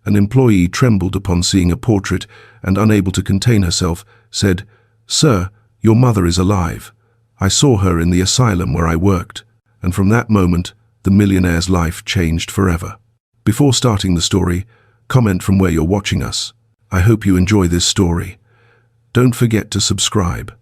An employee trembled upon seeing a portrait and, unable to contain herself, said, "Sir, your mother is alive. I saw her in the asylum where I worked." And from that moment, the millionaire's life changed forever. Before starting the story, comment from where you're watching us. I hope you enjoy this story. Don't forget to subscribe.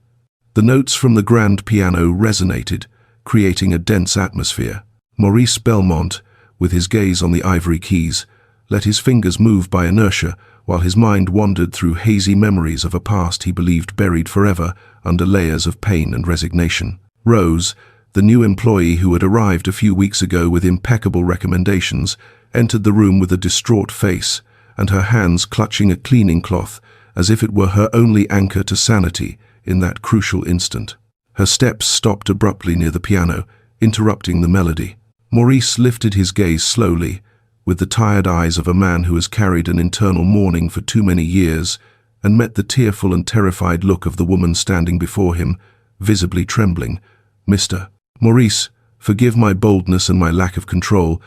The notes from the grand piano resonated, creating a dense atmosphere. Maurice Belmont, with his gaze on the ivory keys, let his fingers move by inertia while his mind wandered through hazy memories of a past he believed buried forever under layers of pain and resignation. Rose, the new employee who had arrived a few weeks ago with impeccable recommendations, entered the room with a distraught face and her hands clutching a cleaning cloth as if it were her only anchor to sanity in that crucial instant. Her steps stopped abruptly near the piano, interrupting the melody. Maurice lifted his gaze slowly, with the tired eyes of a man who has carried an internal mourning for too many years, and met the tearful and terrified look of the woman standing before him, visibly trembling. "Mr. Maurice, forgive my boldness and my lack of control,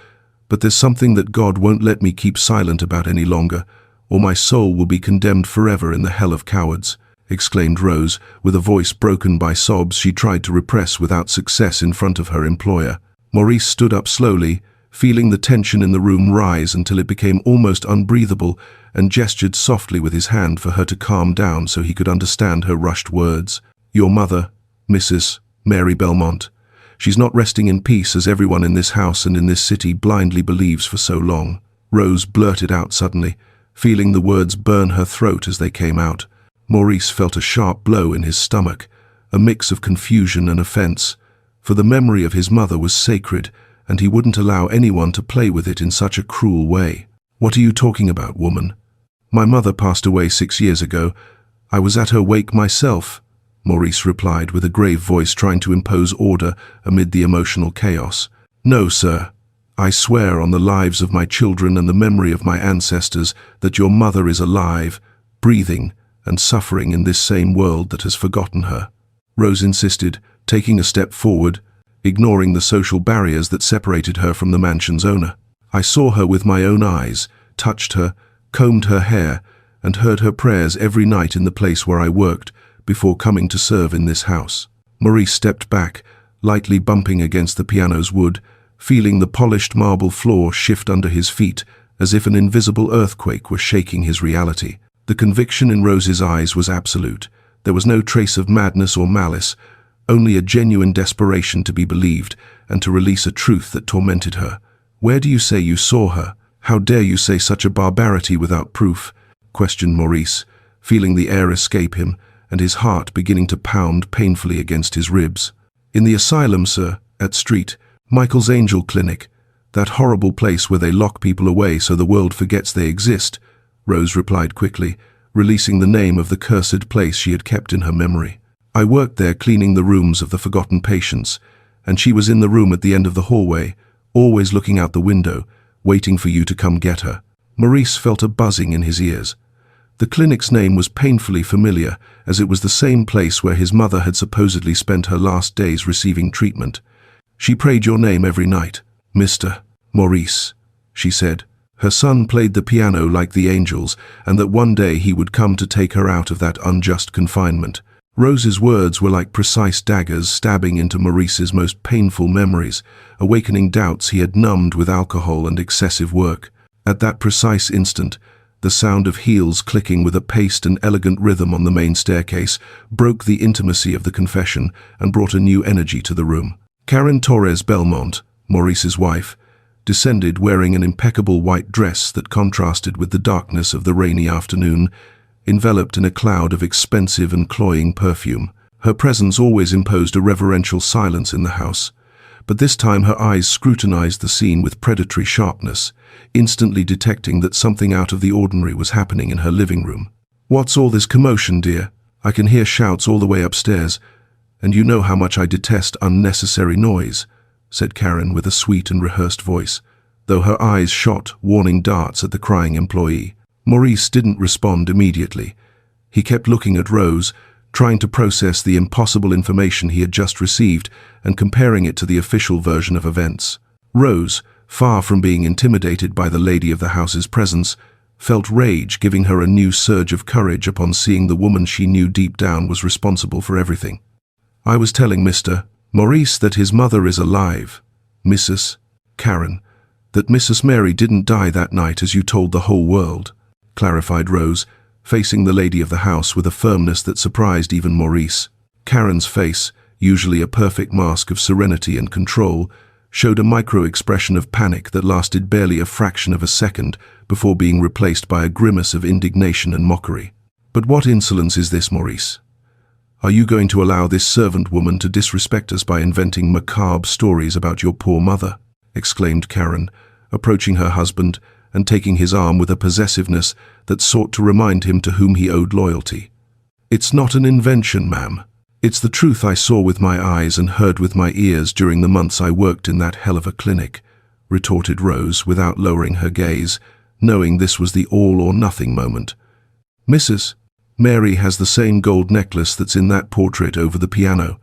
but there's something that God won't let me keep silent about any longer, or my soul will be condemned forever in the hell of cowards," exclaimed Rose, with a voice broken by sobs she tried to repress without success in front of her employer. Maurice stood up slowly, feeling the tension in the room rise until it became almost unbreathable, and gestured softly with his hand for her to calm down so he could understand her rushed words. "Your mother, Mrs. Mary Belmont. She's not resting in peace as everyone in this house and in this city blindly believes for so long," Rose blurted out suddenly, feeling the words burn her throat as they came out. Maurice felt a sharp blow in his stomach, a mix of confusion and offense, for the memory of his mother was sacred, and he wouldn't allow anyone to play with it in such a cruel way. "What are you talking about, woman?" "My mother passed away 6 years ago. I was at her wake myself," Maurice replied with a grave voice, trying to impose order amid the emotional chaos. "No, sir. I swear on the lives of my children and the memory of my ancestors that your mother is alive, breathing, and suffering in this same world that has forgotten her," Rose insisted, taking a step forward, ignoring the social barriers that separated her from the mansion's owner. "I saw her with my own eyes, touched her, combed her hair, and heard her prayers every night in the place where I worked before coming to serve in this house." Maurice stepped back, lightly bumping against the piano's wood, feeling the polished marble floor shift under his feet as if an invisible earthquake were shaking his reality. The conviction in Rose's eyes was absolute. There was no trace of madness or malice, only a genuine desperation to be believed and to release a truth that tormented her. "Where do you say you saw her? How dare you say such a barbarity without proof?" questioned Maurice, feeling the air escape him and his heart beginning to pound painfully against his ribs. "In the asylum, sir, at Street, Michael's Angel Clinic, that horrible place where they lock people away so the world forgets they exist," Rose replied quickly, releasing the name of the cursed place she had kept in her memory. "I worked there cleaning the rooms of the forgotten patients, and she was in the room at the end of the hallway, always looking out the window, waiting for you to come get her." Maurice felt a buzzing in his ears. The clinic's name was painfully familiar, as it was the same place where his mother had supposedly spent her last days receiving treatment. "She prayed your name every night, Mr. Maurice," she said. Her son played the piano like the angels, and that one day he would come to take her out of that unjust confinement. Rose's words were like precise daggers stabbing into Maurice's most painful memories, awakening doubts he had numbed with alcohol and excessive work. At that precise instant, the sound of heels clicking with a paced and elegant rhythm on the main staircase broke the intimacy of the confession and brought a new energy to the room. Karen Torres Belmont, Maurice's wife, descended wearing an impeccable white dress that contrasted with the darkness of the rainy afternoon, enveloped in a cloud of expensive and cloying perfume. Her presence always imposed a reverential silence in the house, but this time her eyes scrutinized the scene with predatory sharpness, instantly detecting that something out of the ordinary was happening in her living room. "What's all this commotion, dear? I can hear shouts all the way upstairs, and you know how much I detest unnecessary noise," said Karen with a sweet and rehearsed voice, though her eyes shot warning darts at the crying employee. Maurice didn't respond immediately. He kept looking at Rose, trying to process the impossible information he had just received and comparing it to the official version of events. Rose, far from being intimidated by the lady of the house's presence, felt rage giving her a new surge of courage upon seeing the woman she knew deep down was responsible for everything. "I was telling Mr. Maurice that his mother is alive, Mrs. Karen, that Mrs. Mary didn't die that night as you told the whole world," clarified Rose, facing the lady of the house with a firmness that surprised even Maurice. Karen's face, usually a perfect mask of serenity and control, showed a micro-expression of panic that lasted barely a fraction of a second before being replaced by a grimace of indignation and mockery. "But what insolence is this, Maurice? Are you going to allow this servant woman to disrespect us by inventing macabre stories about your poor mother?" exclaimed Karen, approaching her husband and taking his arm with a possessiveness that sought to remind him to whom he owed loyalty. "It's not an invention, ma'am. It's the truth I saw with my eyes and heard with my ears during the months I worked in that hell of a clinic," retorted Rose without lowering her gaze, knowing this was the all-or-nothing moment. "Mrs. Mary has the same gold necklace that's in that portrait over the piano.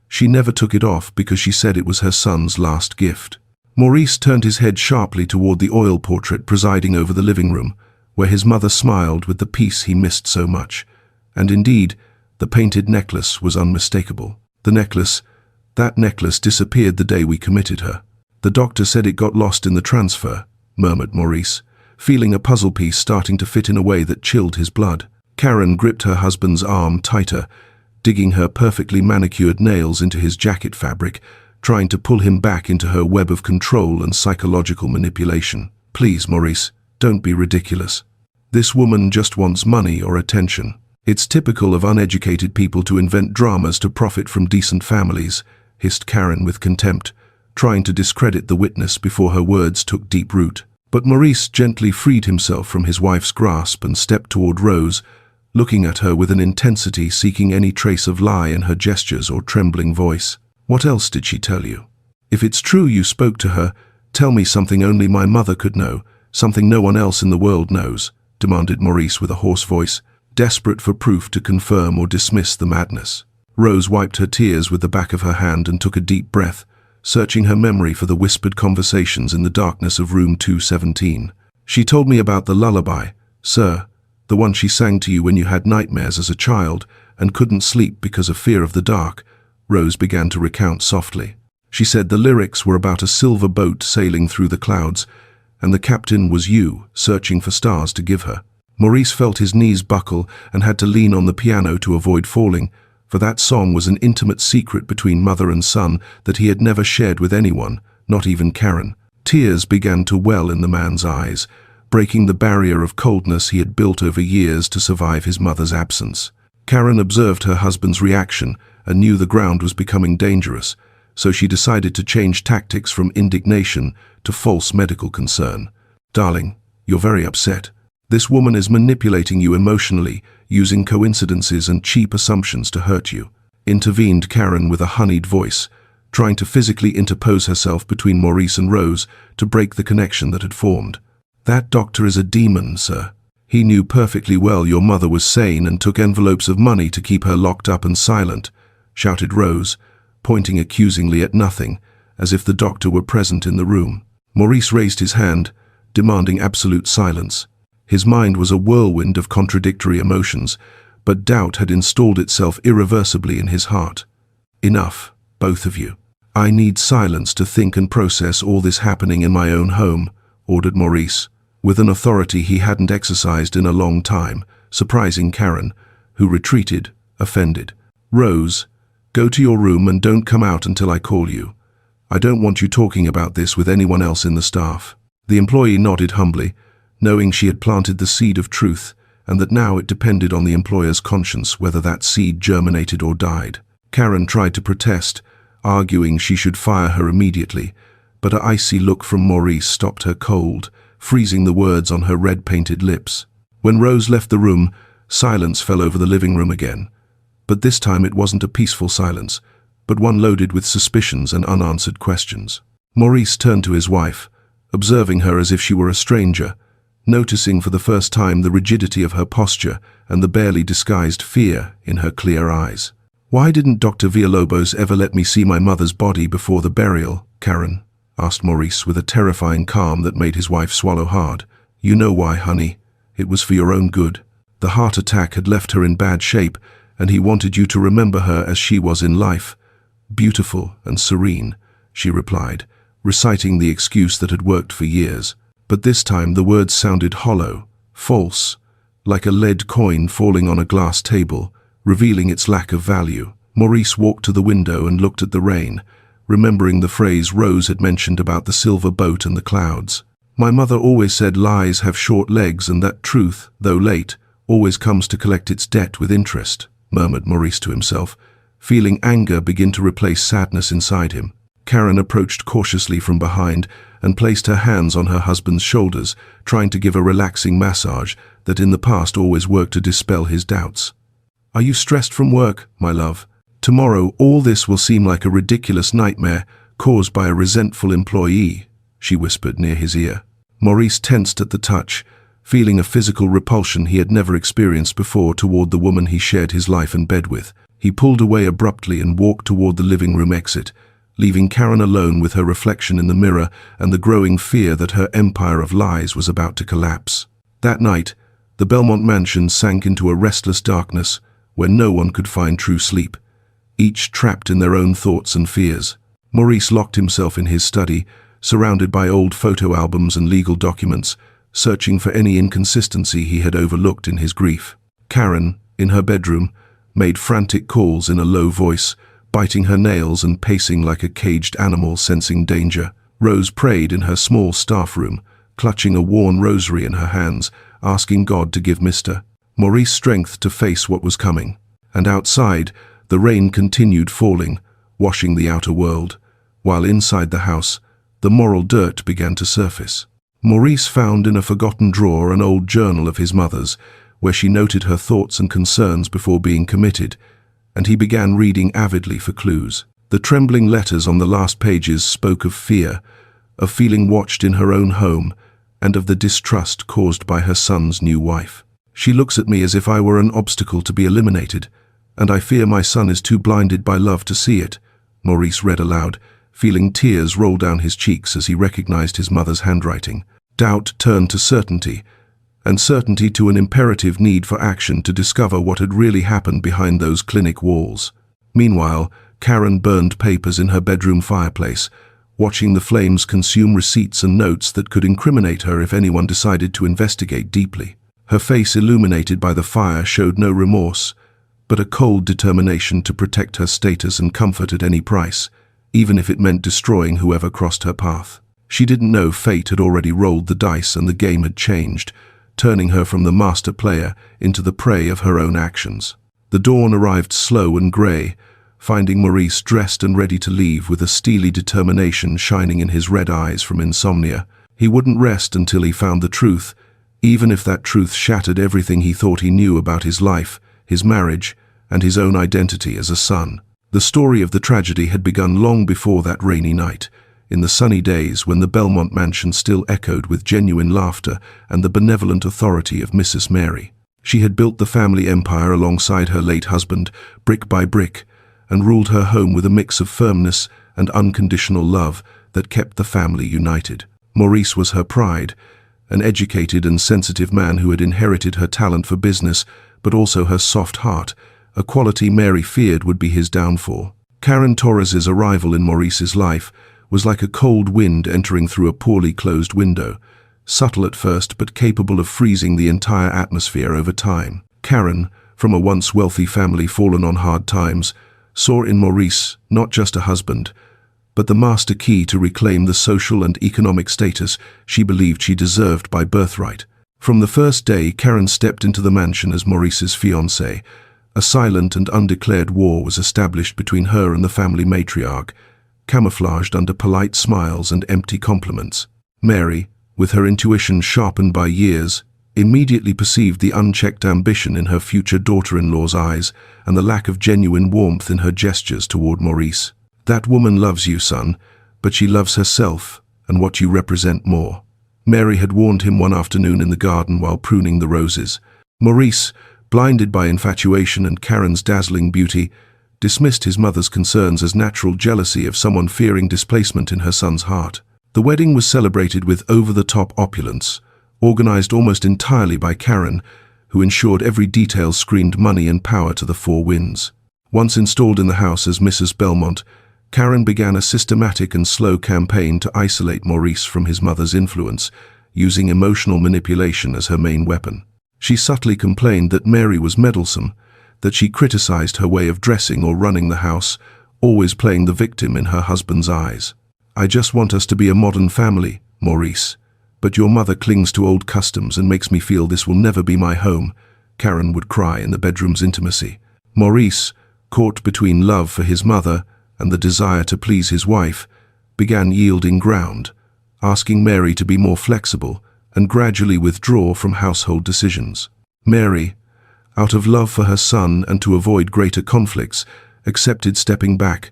She never took it off because she said it was her son's last gift." Maurice turned his head sharply toward the oil portrait presiding over the living room, where his mother smiled with the peace he missed so much. And indeed, the painted necklace was unmistakable. That necklace disappeared the day we committed her. "The doctor said it got lost in the transfer," murmured Maurice, feeling a puzzle piece starting to fit in a way that chilled his blood. Karen gripped her husband's arm tighter, digging her perfectly manicured nails into his jacket fabric, trying to pull him back into her web of control and psychological manipulation. "Please, Maurice, don't be ridiculous. This woman just wants money or attention. It's typical of uneducated people to invent dramas to profit from decent families," hissed Karen with contempt, trying to discredit the witness before her words took deep root. But Maurice gently freed himself from his wife's grasp and stepped toward Rose, looking at her with an intensity seeking any trace of lie in her gestures or trembling voice. "What else did she tell you? If it's true you spoke to her, tell me something only my mother could know, something no one else in the world knows," demanded Maurice with a hoarse voice, desperate for proof to confirm or dismiss the madness. Rose wiped her tears with the back of her hand and took a deep breath, searching her memory for the whispered conversations in the darkness of room 217. "She told me about the lullaby, sir, the one she sang to you when you had nightmares as a child and couldn't sleep because of fear of the dark," Rose began to recount softly. "She said the lyrics were about a silver boat sailing through the clouds, and the captain was you, searching for stars to give her." Maurice felt his knees buckle and had to lean on the piano to avoid falling, for that song was an intimate secret between mother and son that he had never shared with anyone, not even Karen. Tears began to well in the man's eyes, breaking the barrier of coldness he had built over years to survive his mother's absence. Karen observed her husband's reaction and knew the ground was becoming dangerous, so she decided to change tactics from indignation to false medical concern. "Darling, you're very upset. This woman is manipulating you emotionally, using coincidences and cheap assumptions to hurt you," intervened Karen with a honeyed voice, trying to physically interpose herself between Maurice and Rose to break the connection that had formed. "That doctor is a demon, sir. He knew perfectly well your mother was sane and took envelopes of money to keep her locked up and silent," shouted Rose, pointing accusingly at nothing, as if the doctor were present in the room. Maurice raised his hand, demanding absolute silence. His mind was a whirlwind of contradictory emotions, but doubt had installed itself irreversibly in his heart. "Enough, both of you. I need silence to think and process all this happening in my own home," ordered Maurice, with an authority he hadn't exercised in a long time, surprising Karen, who retreated, offended. "Rose, go to your room and don't come out until I call you. I don't want you talking about this with anyone else in the staff." The employee nodded humbly, knowing she had planted the seed of truth and that now it depended on the employer's conscience whether that seed germinated or died. Karen tried to protest, arguing she should fire her immediately, but an icy look from Maurice stopped her cold, freezing the words on her red-painted lips. When Rose left the room, silence fell over the living room again. But this time it wasn't a peaceful silence, but one loaded with suspicions and unanswered questions. Maurice turned to his wife, observing her as if she were a stranger, noticing for the first time the rigidity of her posture and the barely disguised fear in her clear eyes. "Why didn't Dr. Villalobos ever let me see my mother's body before the burial, Karen?" asked Maurice with a terrifying calm that made his wife swallow hard. "You know why, honey. It was for your own good. The heart attack had left her in bad shape, and he wanted you to remember her as she was in life. Beautiful and serene, she replied, reciting the excuse that had worked for years. But this time the words sounded hollow, false, like a lead coin falling on a glass table, revealing its lack of value. Maurice walked to the window and looked at the rain, remembering the phrase Rose had mentioned about the silver boat and the clouds. My mother always said lies have short legs and that truth, though late, always comes to collect its debt with interest, murmured Maurice to himself, feeling anger begin to replace sadness inside him. Karen approached cautiously from behind and placed her hands on her husband's shoulders, trying to give a relaxing massage that in the past always worked to dispel his doubts. Are you stressed from work, my love? Tomorrow all this will seem like a ridiculous nightmare caused by a resentful employee, she whispered near his ear. Maurice tensed at the touch, feeling a physical repulsion he had never experienced before toward the woman he shared his life and bed with. He pulled away abruptly and walked toward the living room exit, leaving Karen alone with her reflection in the mirror and the growing fear that her empire of lies was about to collapse. That night, the Belmont mansion sank into a restless darkness where no one could find true sleep, each trapped in their own thoughts and fears. Maurice locked himself in his study, surrounded by old photo albums and legal documents, searching for any inconsistency he had overlooked in his grief. Karen, in her bedroom, made frantic calls in a low voice, biting her nails and pacing like a caged animal sensing danger. Rose prayed in her small staff room, clutching a worn rosary in her hands, asking God to give Mr. Maurice strength to face what was coming. And outside, the rain continued falling, washing the outer world, while inside the house, the moral dirt began to surface. Maurice found in a forgotten drawer an old journal of his mother's, where she noted her thoughts and concerns before being committed, and he began reading avidly for clues. The trembling letters on the last pages spoke of fear, of feeling watched in her own home, and of the distrust caused by her son's new wife. She looks at me as if I were an obstacle to be eliminated, and I fear my son is too blinded by love to see it, Maurice read aloud, feeling tears roll down his cheeks as he recognized his mother's handwriting. Doubt turned to certainty, and certainty to an imperative need for action to discover what had really happened behind those clinic walls. Meanwhile, Karen burned papers in her bedroom fireplace, watching the flames consume receipts and notes that could incriminate her if anyone decided to investigate deeply. Her face, illuminated by the fire, showed no remorse, but a cold determination to protect her status and comfort at any price, even if it meant destroying whoever crossed her path. She didn't know fate had already rolled the dice and the game had changed, turning her from the master player into the prey of her own actions. The dawn arrived slow and grey, finding Maurice dressed and ready to leave with a steely determination shining in his red eyes from insomnia. He wouldn't rest until he found the truth, even if that truth shattered everything he thought he knew about his life, his marriage, and his own identity as a son. The story of the tragedy had begun long before that rainy night, in the sunny days when the Belmont mansion still echoed with genuine laughter and the benevolent authority of Mrs. Mary. She had built the family empire alongside her late husband, brick by brick, and ruled her home with a mix of firmness and unconditional love that kept the family united. Maurice was her pride, an educated and sensitive man who had inherited her talent for business, but also her soft heart, a quality Mary feared would be his downfall. Karen Torres's arrival in Maurice's life was like a cold wind entering through a poorly closed window, subtle at first but capable of freezing the entire atmosphere over time. Karen, from a once wealthy family fallen on hard times, saw in Maurice not just a husband, but the master key to reclaim the social and economic status she believed she deserved by birthright. From the first day Karen stepped into the mansion as Maurice's fiancée, a silent and undeclared war was established between her and the family matriarch, camouflaged under polite smiles and empty compliments. Mary, with her intuition sharpened by years, immediately perceived the unchecked ambition in her future daughter-in-law's eyes and the lack of genuine warmth in her gestures toward Maurice. That woman loves you, son, but she loves herself and what you represent more. Mary had warned him one afternoon in the garden while pruning the roses. Maurice, blinded by infatuation and Karen's dazzling beauty, dismissed his mother's concerns as natural jealousy of someone fearing displacement in her son's heart. The wedding was celebrated with over-the-top opulence, organized almost entirely by Karen, who ensured every detail screamed money and power to the four winds. Once installed in the house as Mrs. Belmont, Karen began a systematic and slow campaign to isolate Maurice from his mother's influence, using emotional manipulation as her main weapon. She subtly complained that Mary was meddlesome, that she criticized her way of dressing or running the house, always playing the victim in her husband's eyes. "I just want us to be a modern family, Maurice. But your mother clings to old customs and makes me feel this will never be my home," Karen would cry in the bedroom's intimacy. Maurice, caught between love for his mother and the desire to please his wife, began yielding ground, asking Mary to be more flexible and gradually withdraw from household decisions. Mary, out of love for her son and to avoid greater conflicts, accepted stepping back,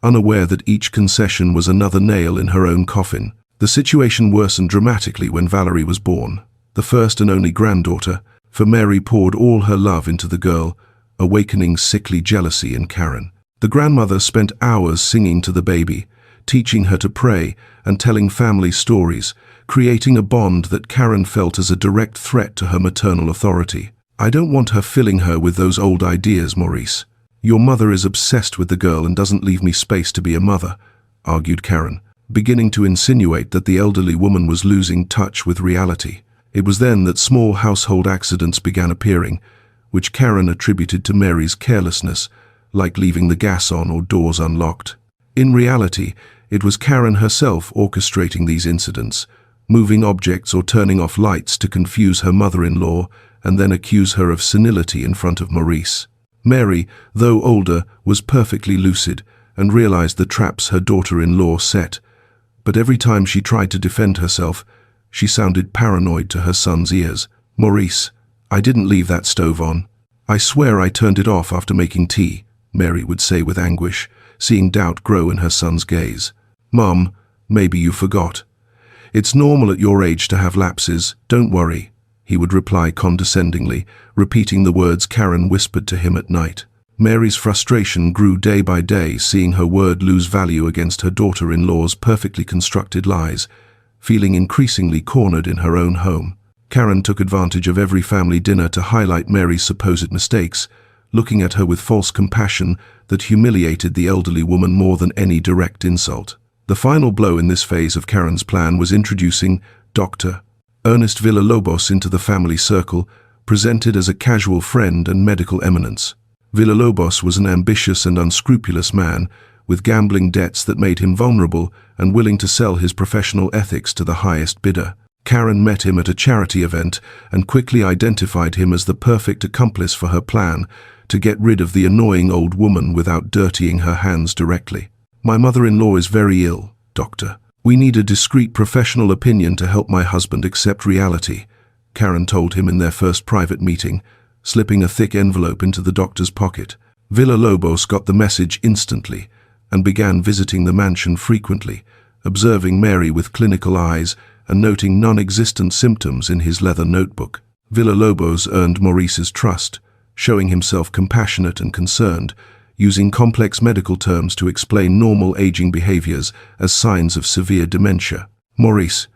unaware that each concession was another nail in her own coffin. The situation worsened dramatically when Valerie was born, the first and only granddaughter, for Mary poured all her love into the girl, awakening sickly jealousy in Karen. The grandmother spent hours singing to the baby, teaching her to pray and telling family stories, creating a bond that Karen felt as a direct threat to her maternal authority. "I don't want her filling her with those old ideas, Maurice. Your mother is obsessed with the girl and doesn't leave me space to be a mother," argued Karen, beginning to insinuate that the elderly woman was losing touch with reality. It was then that small household accidents began appearing, which Karen attributed to Mary's carelessness, like leaving the gas on or doors unlocked. In reality, it was Karen herself orchestrating these incidents, moving objects or turning off lights to confuse her mother-in-law and then accuse her of senility in front of Maurice. Mary, though older, was perfectly lucid and realized the traps her daughter-in-law set, but every time she tried to defend herself, she sounded paranoid to her son's ears. "Maurice, I didn't leave that stove on. I swear I turned it off after making tea," Mary would say with anguish, seeing doubt grow in her son's gaze. "Mum, maybe you forgot. It's normal at your age to have lapses, don't worry," he would reply condescendingly, repeating the words Karen whispered to him at night. Mary's frustration grew day by day, seeing her word lose value against her daughter-in-law's perfectly constructed lies, feeling increasingly cornered in her own home. Karen took advantage of every family dinner to highlight Mary's supposed mistakes, looking at her with false compassion that humiliated the elderly woman more than any direct insult. The final blow in this phase of Karen's plan was introducing Dr. Ernest Villalobos into the family circle, presented as a casual friend and medical eminence. Villalobos was an ambitious and unscrupulous man, with gambling debts that made him vulnerable and willing to sell his professional ethics to the highest bidder. Karen met him at a charity event and quickly identified him as the perfect accomplice for her plan to get rid of the annoying old woman without dirtying her hands directly. "My mother-in-law is very ill, doctor. We need a discreet professional opinion to help my husband accept reality," Karen told him in their first private meeting, slipping a thick envelope into the doctor's pocket. Villalobos got the message instantly and began visiting the mansion frequently, observing Mary with clinical eyes and noting non-existent symptoms in his leather notebook. Villalobos earned Maurice's trust, showing himself compassionate and concerned, using complex medical terms to explain normal aging behaviors as signs of severe dementia. "Maurice,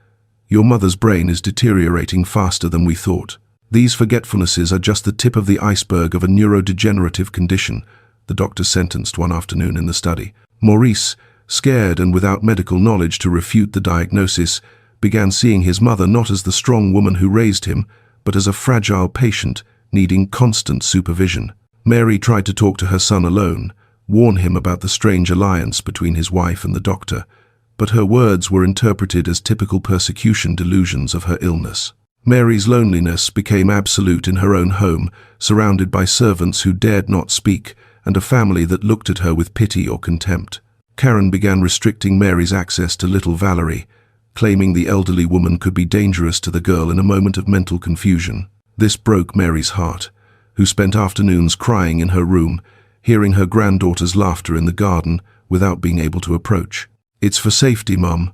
your mother's brain is deteriorating faster than we thought. These forgetfulnesses are just the tip of the iceberg of a neurodegenerative condition," the doctor sentenced one afternoon in the study. Maurice, scared and without medical knowledge to refute the diagnosis, began seeing his mother not as the strong woman who raised him, but as a fragile patient needing constant supervision. Mary tried to talk to her son alone, warn him about the strange alliance between his wife and the doctor, but her words were interpreted as typical persecution delusions of her illness. Mary's loneliness became absolute in her own home, surrounded by servants who dared not speak and a family that looked at her with pity or contempt. Karen began restricting Mary's access to little Valerie, claiming the elderly woman could be dangerous to the girl in a moment of mental confusion. This broke Mary's heart, who spent afternoons crying in her room, hearing her granddaughter's laughter in the garden without being able to approach. "It's for safety, Mum.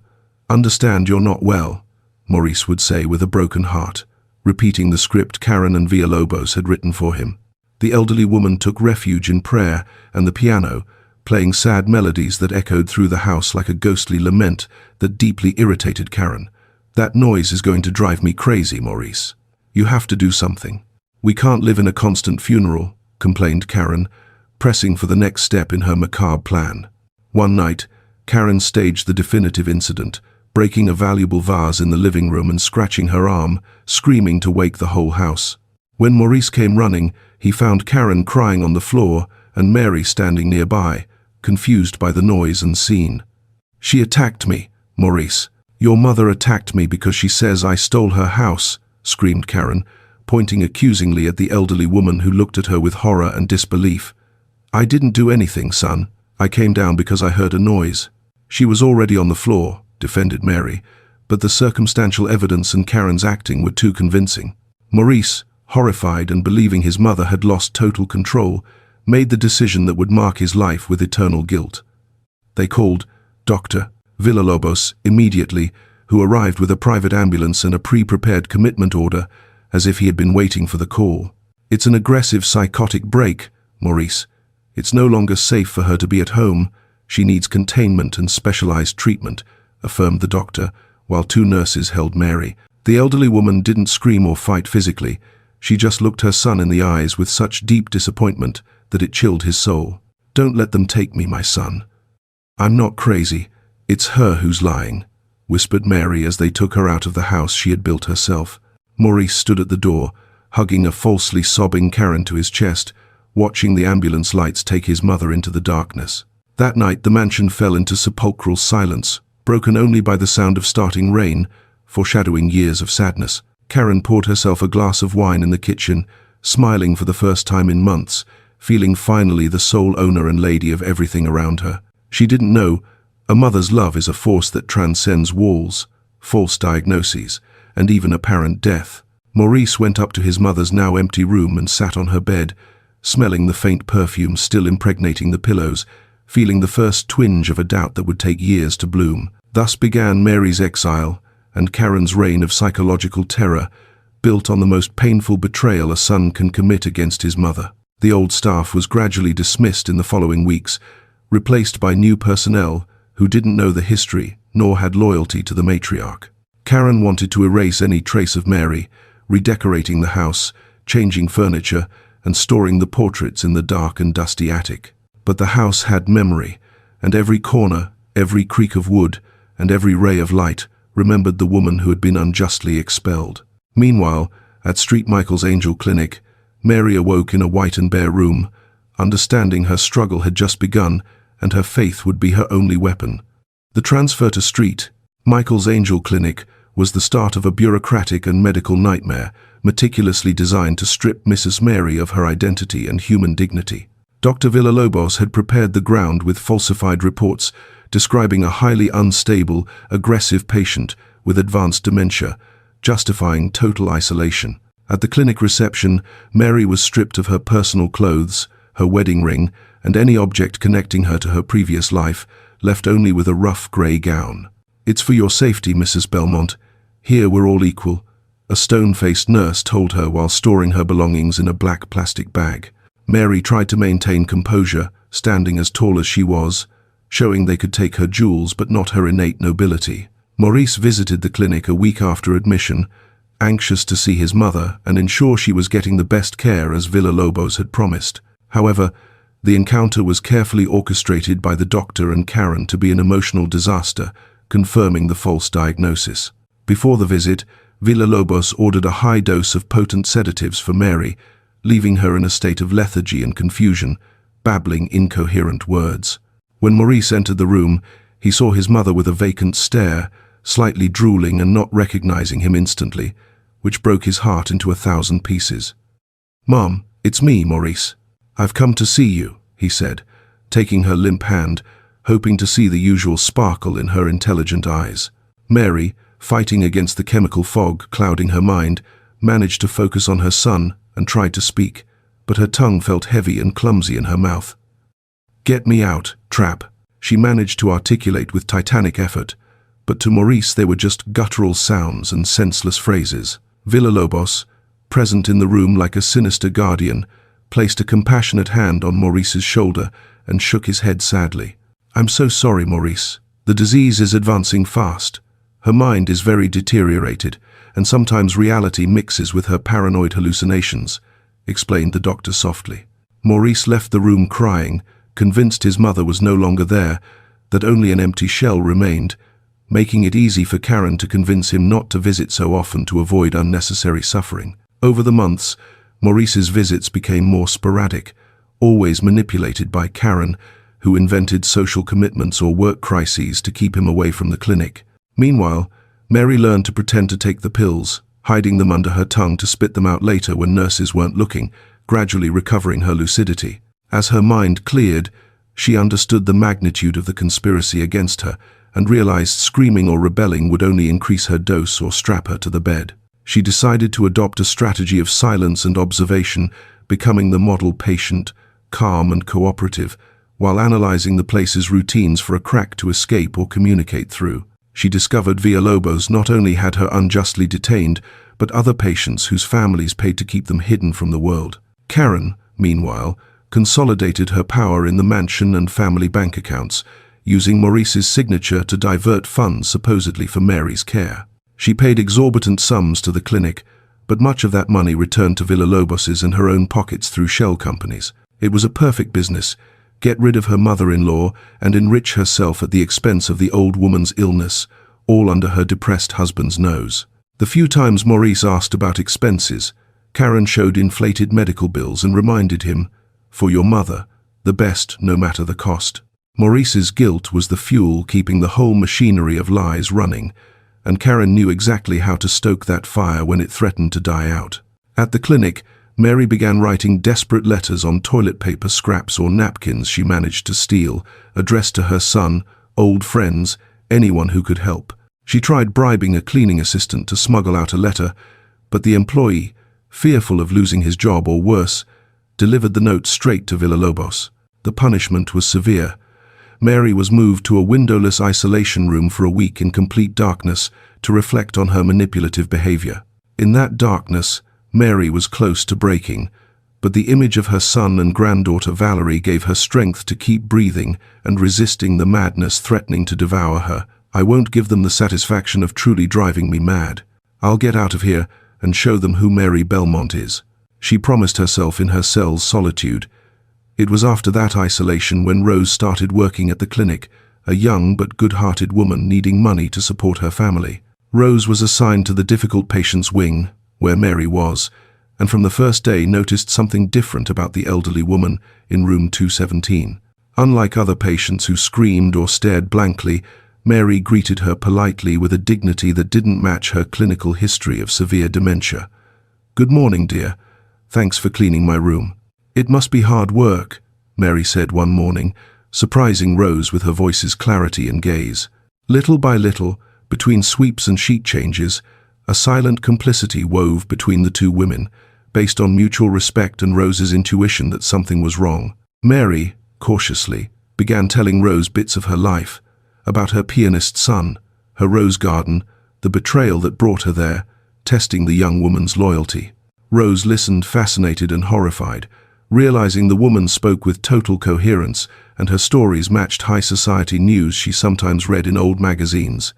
Understand you're not well," Maurice would say with a broken heart, repeating the script Karen and Villalobos had written for him. The elderly woman took refuge in prayer and the piano, playing sad melodies that echoed through the house like a ghostly lament that deeply irritated Karen. That noise is going to drive me crazy, Maurice. You have to do something. We can't live in a constant funeral, complained Karen, pressing for the next step in her macabre plan. One night, Karen staged the definitive incident, breaking a valuable vase in the living room and scratching her arm, screaming to wake the whole house. When Maurice came running, he found Karen crying on the floor and Mary standing nearby, confused by the noise and scene. She attacked me, Maurice. Your mother attacked me because she says I stole her house, screamed Karen, pointing accusingly at the elderly woman who looked at her with horror and disbelief. I didn't do anything, son. I came down because I heard a noise. She was already on the floor, defended Mary, but the circumstantial evidence and Karen's acting were too convincing. Maurice, horrified and believing his mother had lost total control, made the decision that would mark his life with eternal guilt. They called Dr. Villalobos immediately, who arrived with a private ambulance and a pre-prepared commitment order, as if he had been waiting for the call. It's an aggressive psychotic break, Maurice. It's no longer safe for her to be at home. She needs containment and specialized treatment, affirmed the doctor, while two nurses held Mary. The elderly woman didn't scream or fight physically. She just looked her son in the eyes with such deep disappointment that it chilled his soul. Don't let them take me, my son. I'm not crazy. It's her who's lying, whispered Mary as they took her out of the house she had built herself. Maurice stood at the door, hugging a falsely sobbing Karen to his chest, watching the ambulance lights take his mother into the darkness. That night the mansion fell into sepulchral silence, broken only by the sound of starting rain, foreshadowing years of sadness. Karen poured herself a glass of wine in the kitchen, smiling for the first time in months, feeling finally the sole owner and lady of everything around her. She didn't know a mother's love is a force that transcends walls, false diagnoses, and even apparent death. Maurice went up to his mother's now empty room and sat on her bed, smelling the faint perfume still impregnating the pillows, feeling the first twinge of a doubt that would take years to bloom. Thus began Mary's exile and Karen's reign of psychological terror, built on the most painful betrayal a son can commit against his mother. The old staff was gradually dismissed in the following weeks, replaced by new personnel who didn't know the history nor had loyalty to the matriarch. Karen wanted to erase any trace of Mary, redecorating the house, changing furniture, and storing the portraits in the dark and dusty attic. But the house had memory, and every corner, every creak of wood, and every ray of light remembered the woman who had been unjustly expelled. Meanwhile, at St. Michael's Angel Clinic, Mary awoke in a white and bare room, understanding her struggle had just begun and her faith would be her only weapon. The transfer to St. Michael's Angel Clinic was the start of a bureaucratic and medical nightmare, meticulously designed to strip Mrs. Mary of her identity and human dignity. Dr. Villalobos had prepared the ground with falsified reports describing a highly unstable, aggressive patient with advanced dementia, justifying total isolation. At the clinic reception, Mary was stripped of her personal clothes, her wedding ring, and any object connecting her to her previous life, left only with a rough grey gown. It's for your safety, Mrs. Belmont. Here we're all equal, a stone-faced nurse told her while storing her belongings in a black plastic bag. Mary tried to maintain composure, standing as tall as she was, showing they could take her jewels but not her innate nobility. Maurice visited the clinic a week after admission, anxious to see his mother and ensure she was getting the best care as Villalobos had promised. However, the encounter was carefully orchestrated by the doctor and Karen to be an emotional disaster, confirming the false diagnosis. Before the visit, Villalobos ordered a high dose of potent sedatives for Mary, leaving her in a state of lethargy and confusion, babbling incoherent words. When Maurice entered the room, he saw his mother with a vacant stare, slightly drooling and not recognizing him instantly, which broke his heart into 1,000 pieces. "Mom, it's me, Maurice. I've come to see you," he said, taking her limp hand, hoping to see the usual sparkle in her intelligent eyes. Mary, fighting against the chemical fog clouding her mind, managed to focus on her son and tried to speak, but her tongue felt heavy and clumsy in her mouth. "Get me out, trap," she managed to articulate with titanic effort, but to Maurice they were just guttural sounds and senseless phrases. Villalobos, present in the room like a sinister guardian, placed a compassionate hand on Maurice's shoulder and shook his head sadly. "I'm so sorry, Maurice. The disease is advancing fast." Her mind is very deteriorated, and sometimes reality mixes with her paranoid hallucinations, explained the doctor softly. Maurice left the room crying, convinced his mother was no longer there, that only an empty shell remained, making it easy for Karen to convince him not to visit so often to avoid unnecessary suffering. Over the months, Maurice's visits became more sporadic, always manipulated by Karen, who invented social commitments or work crises to keep him away from the clinic. Meanwhile, Mary learned to pretend to take the pills, hiding them under her tongue to spit them out later when nurses weren't looking, gradually recovering her lucidity. As her mind cleared, she understood the magnitude of the conspiracy against her and realized screaming or rebelling would only increase her dose or strap her to the bed. She decided to adopt a strategy of silence and observation, becoming the model patient, calm and cooperative, while analyzing the place's routines for a crack to escape or communicate through. She discovered Villalobos not only had her unjustly detained, but other patients whose families paid to keep them hidden from the world. Karen, meanwhile, consolidated her power in the mansion and family bank accounts, using Maurice's signature to divert funds supposedly for Mary's care. She paid exorbitant sums to the clinic, but much of that money returned to Villalobos's and her own pockets through shell companies. It was a perfect business: get rid of her mother-in-law and enrich herself at the expense of the old woman's illness, all under her depressed husband's nose. The few times Maurice asked about expenses, Karen showed inflated medical bills and reminded him, "For your mother, the best no matter the cost." Maurice's guilt was the fuel keeping the whole machinery of lies running, and Karen knew exactly how to stoke that fire when it threatened to die out. At the clinic, Mary began writing desperate letters on toilet paper scraps or napkins she managed to steal, addressed to her son, old friends, anyone who could help. She tried bribing a cleaning assistant to smuggle out a letter, but the employee, fearful of losing his job or worse, delivered the note straight to Villalobos. The punishment was severe. Mary was moved to a windowless isolation room for a week in complete darkness to reflect on her manipulative behavior. In that darkness, Mary was close to breaking, but the image of her son and granddaughter Valerie gave her strength to keep breathing and resisting the madness threatening to devour her. "I won't give them the satisfaction of truly driving me mad. I'll get out of here and show them who Maurice Belmont is," she promised herself in her cell's solitude. It was after that isolation when Rose started working at the clinic, a young but good-hearted woman needing money to support her family. Rose was assigned to the difficult patients wing, where Mary was, and from the first day noticed something different about the elderly woman in room 217. Unlike other patients who screamed or stared blankly, Mary greeted her politely with a dignity that didn't match her clinical history of severe dementia. "Good morning, dear. Thanks for cleaning my room." "It must be hard work," Mary said one morning, surprising Rose with her voice's clarity and gaze. Little by little, between sweeps and sheet changes, a silent complicity wove between the two women, based on mutual respect and Rose's intuition that something was wrong. Mary, cautiously, began telling Rose bits of her life, about her pianist son, her rose garden, the betrayal that brought her there, testing the young woman's loyalty. Rose listened, fascinated and horrified, realizing the woman spoke with total coherence and her stories matched high society news she sometimes read in old magazines.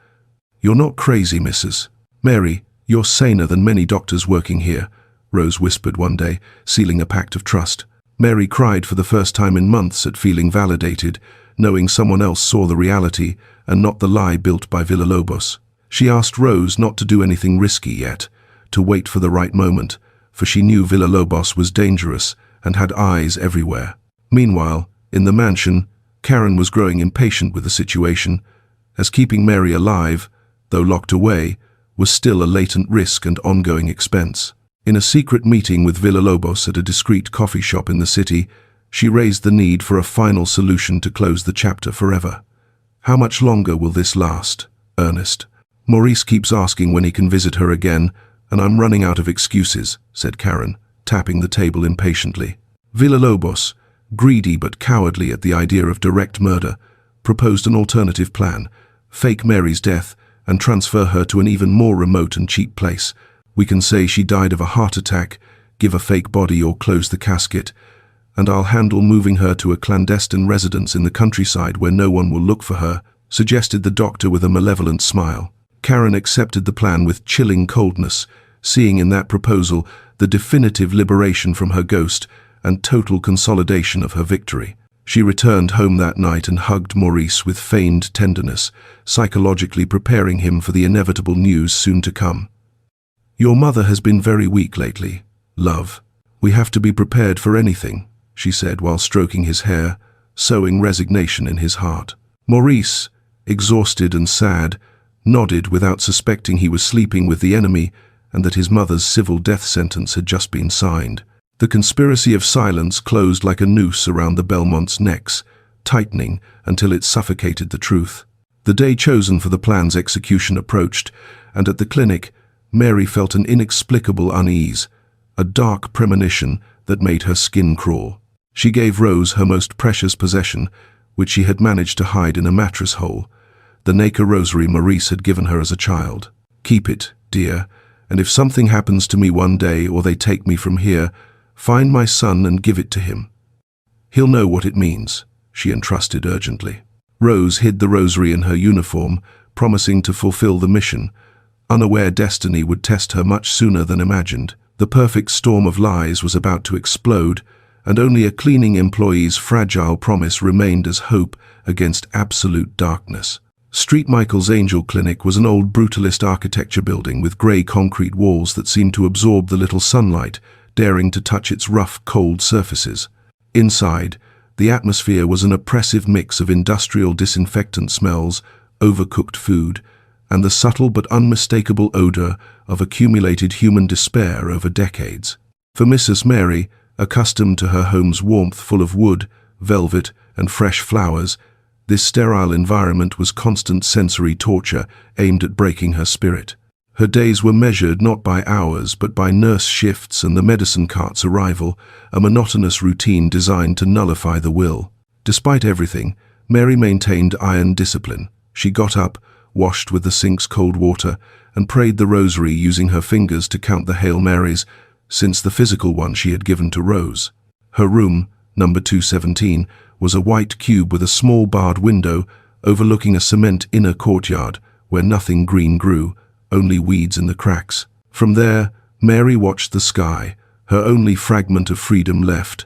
"You're not crazy, Mrs. Mary, you're saner than many doctors working here," Rose whispered one day, sealing a pact of trust. Mary cried for the first time in months at feeling validated, knowing someone else saw the reality and not the lie built by Villalobos. She asked Rose not to do anything risky yet, to wait for the right moment, for she knew Villalobos was dangerous and had eyes everywhere. Meanwhile, in the mansion, Karen was growing impatient with the situation, as keeping Mary alive, though locked away, was still a latent risk and ongoing expense. In a secret meeting with Villalobos at a discreet coffee shop in the city, she raised the need for a final solution to close the chapter forever. "How much longer will this last, Ernest? Maurice keeps asking when he can visit her again, and I'm running out of excuses," said Karen, tapping the table impatiently. Villalobos, greedy but cowardly at the idea of direct murder, proposed an alternative plan: fake Mary's death and transfer her to an even more remote and cheap place. "We can say she died of a heart attack, give a fake body or close the casket, and I'll handle moving her to a clandestine residence in the countryside where no one will look for her," suggested the doctor with a malevolent smile. Karen accepted the plan with chilling coldness, seeing in that proposal the definitive liberation from her ghost and total consolidation of her victory. She returned home that night and hugged Maurice with feigned tenderness, psychologically preparing him for the inevitable news soon to come. "Your mother has been very weak lately, love. We have to be prepared for anything," she said while stroking his hair, sowing resignation in his heart. Maurice, exhausted and sad, nodded without suspecting he was sleeping with the enemy and that his mother's civil death sentence had just been signed. The conspiracy of silence closed like a noose around the Belmonts' necks, tightening until it suffocated the truth. The day chosen for the plan's execution approached, and at the clinic, Mary felt an inexplicable unease, a dark premonition that made her skin crawl. She gave Rose her most precious possession, which she had managed to hide in a mattress hole, the nacre rosary Maurice had given her as a child. "Keep it, dear, and if something happens to me one day or they take me from here, find my son and give it to him. He'll know what it means," she entrusted urgently. Rose hid the rosary in her uniform, promising to fulfill the mission, unaware destiny would test her much sooner than imagined. The perfect storm of lies was about to explode, and only a cleaning employee's fragile promise remained as hope against absolute darkness. St. Michael's Angel Clinic was an old brutalist architecture building with grey concrete walls that seemed to absorb the little sunlight, daring to touch its rough, cold surfaces. Inside, the atmosphere was an oppressive mix of industrial disinfectant smells, overcooked food, and the subtle but unmistakable odor of accumulated human despair over decades. For Mrs. Mary, accustomed to her home's warmth full of wood, velvet, and fresh flowers, this sterile environment was constant sensory torture aimed at breaking her spirit. Her days were measured not by hours but by nurse shifts and the medicine cart's arrival, a monotonous routine designed to nullify the will. Despite everything, Mary maintained iron discipline. She got up, washed with the sink's cold water, and prayed the rosary using her fingers to count the Hail Marys, since the physical one she had given to Rose. Her room, number 217, was a white cube with a small barred window overlooking a cement inner courtyard where nothing green grew, only weeds in the cracks. From there, Mary watched the sky, her only fragment of freedom left,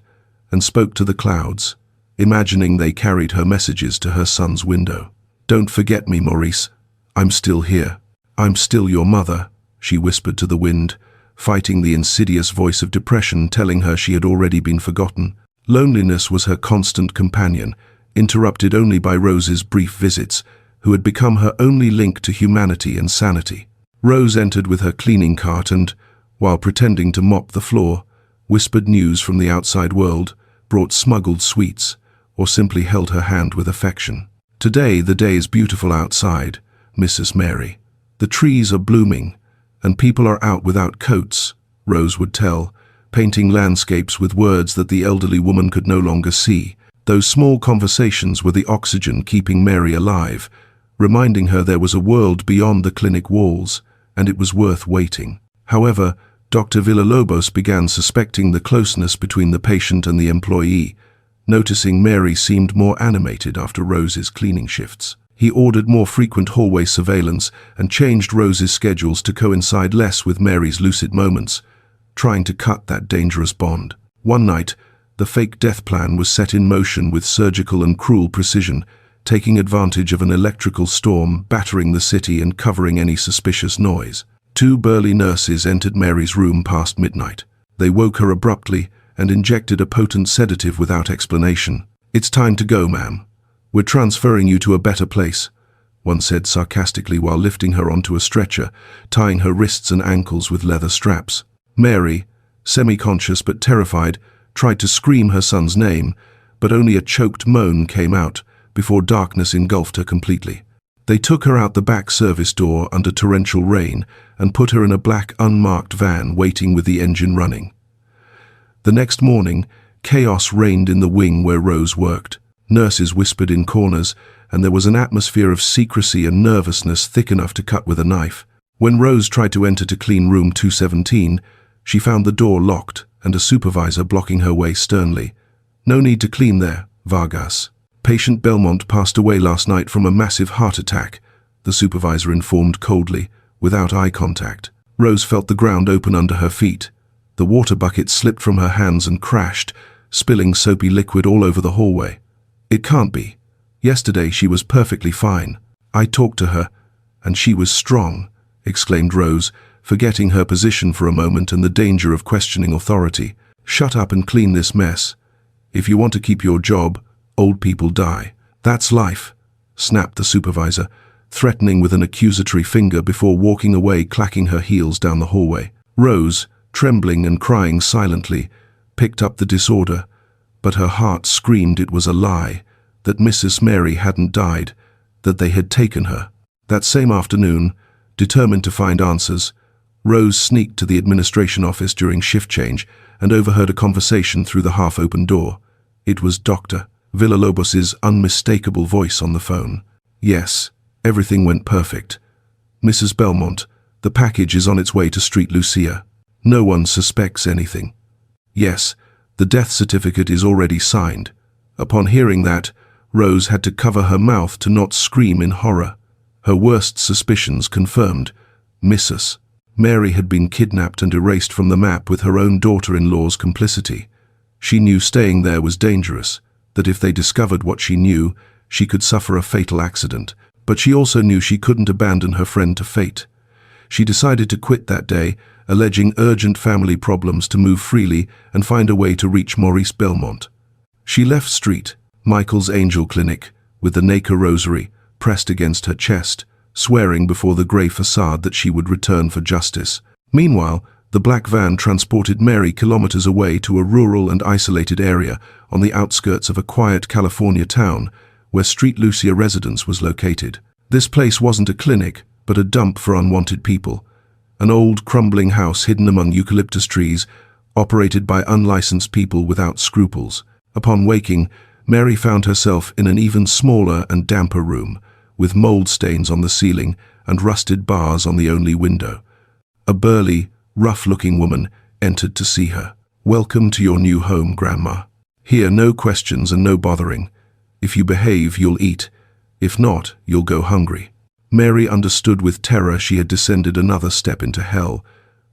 and spoke to the clouds, imagining they carried her messages to her son's window. "Don't forget me, Maurice. I'm still here. I'm still your mother," she whispered to the wind, fighting the insidious voice of depression telling her she had already been forgotten. Loneliness was her constant companion, interrupted only by Rose's brief visits, who had become her only link to humanity and sanity. Rose entered with her cleaning cart and, while pretending to mop the floor, whispered news from the outside world, brought smuggled sweets, or simply held her hand with affection. "Today the day is beautiful outside, Mrs. Mary. The trees are blooming, and people are out without coats," Rose would tell, painting landscapes with words that the elderly woman could no longer see. Those small conversations were the oxygen keeping Mary alive, reminding her there was a world beyond the clinic walls, and it was worth waiting. However, Dr. Villalobos began suspecting the closeness between the patient and the employee, noticing Mary seemed more animated after Rose's cleaning shifts. He ordered more frequent hallway surveillance and changed Rose's schedules to coincide less with Mary's lucid moments, trying to cut that dangerous bond. One night, the fake death plan was set in motion with surgical and cruel precision, taking advantage of an electrical storm, battering the city and covering any suspicious noise. 2 burly nurses entered Mary's room past midnight. They woke her abruptly and injected a potent sedative without explanation. "It's time to go, ma'am. We're transferring you to a better place," one said sarcastically while lifting her onto a stretcher, tying her wrists and ankles with leather straps. Mary, semi-conscious but terrified, tried to scream her son's name, but only a choked moan came out before darkness engulfed her completely. They took her out the back service door under torrential rain and put her in a black unmarked van waiting with the engine running. The next morning, chaos reigned in the wing where Rose worked. Nurses whispered in corners, and there was an atmosphere of secrecy and nervousness thick enough to cut with a knife. When Rose tried to enter to clean room 217, she found the door locked and a supervisor blocking her way sternly. "No need to clean there, Vargas. Patient Belmont passed away last night from a massive heart attack," the supervisor informed coldly, without eye contact. Rose felt the ground open under her feet. The water bucket slipped from her hands and crashed, spilling soapy liquid all over the hallway. It can't be. Yesterday she was perfectly fine. I talked to her, and she was strong, exclaimed Rose, forgetting her position for a moment and the danger of questioning authority. Shut up and clean this mess. If you want to keep your job, old people die. That's life, snapped the supervisor, threatening with an accusatory finger before walking away, clacking her heels down the hallway. Rose, trembling and crying silently, picked up the disorder, but her heart screamed it was a lie, that Mrs. Mary hadn't died, that they had taken her. That same afternoon, determined to find answers, Rose sneaked to the administration office during shift change and overheard a conversation through the half-open door. It was Dr. Villalobos's unmistakable voice on the phone. Yes, everything went perfect. Mrs. Belmont, the package is on its way to Street Lucia. No one suspects anything. Yes, the death certificate is already signed. Upon hearing that, Rose had to cover her mouth to not scream in horror. Her worst suspicions confirmed. Mrs. Mary had been kidnapped and erased from the map with her own daughter-in-law's complicity. She knew staying there was dangerous, that if they discovered what she knew, she could suffer a fatal accident. But she also knew she couldn't abandon her friend to fate. She decided to quit that day, alleging urgent family problems, to move freely and find a way to reach Maurice Belmont. She left St. Michael's Angel Clinic with the nacre rosary pressed against her chest, swearing before the grey facade that she would return for justice. Meanwhile, the black van transported Mary kilometers away to a rural and isolated area on the outskirts of a quiet California town where Street Lucia residence was located. This place wasn't a clinic, but a dump for unwanted people. An old, crumbling house hidden among eucalyptus trees, operated by unlicensed people without scruples. Upon waking, Mary found herself in an even smaller and damper room, with mold stains on the ceiling and rusted bars on the only window. A burly, rough-looking woman entered to see her. "Welcome to your new home, Grandma. Here, no questions and no bothering. If you behave, you'll eat. If not, you'll go hungry." Mary understood with terror she had descended another step into hell,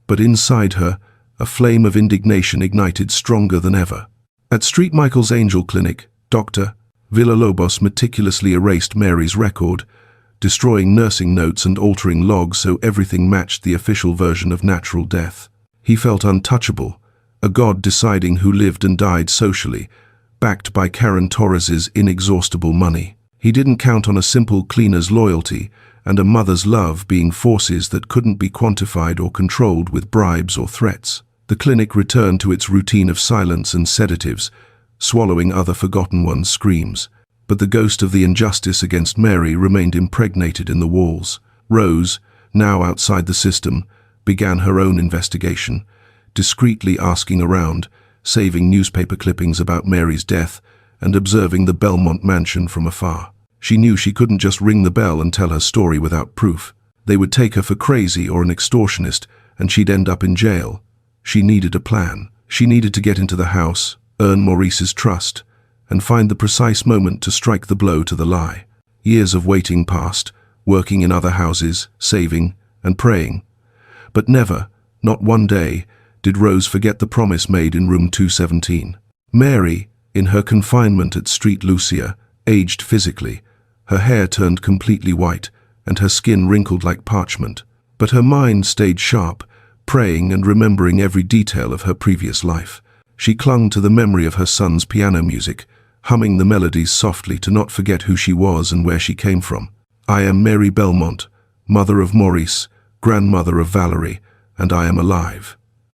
but inside her, a flame of indignation ignited stronger than ever. At St. Michael's Angel Clinic, Dr. Villalobos meticulously erased Mary's record, destroying nursing notes and altering logs so everything matched the official version of natural death. He felt untouchable, a god deciding who lived and died socially, backed by Karen Torres's inexhaustible money. He didn't count on a simple cleaner's loyalty and a mother's love being forces that couldn't be quantified or controlled with bribes or threats. The clinic returned to its routine of silence and sedatives, swallowing other forgotten ones' screams. But the ghost of the injustice against Mary remained impregnated in the walls. Rose, now outside the system, began her own investigation, discreetly asking around, saving newspaper clippings about Mary's death, and observing the Belmont mansion from afar. She knew she couldn't just ring the bell and tell her story without proof. They would take her for crazy or an extortionist, and she'd end up in jail. She needed a plan. She needed to get into the house, earn Maurice's trust, and find the precise moment to strike the blow to the lie. Years of waiting passed, working in other houses, saving and praying. But never, not one day, did Rose forget the promise made in room 217. Mary, in her confinement at Street Lucia, aged physically. Her hair turned completely white, and her skin wrinkled like parchment. But her mind stayed sharp, praying and remembering every detail of her previous life. She clung to the memory of her son's piano music, humming the melodies softly to not forget who she was and where she came from. "I am Mary Belmont, mother of Maurice, grandmother of Valerie, and I am alive,"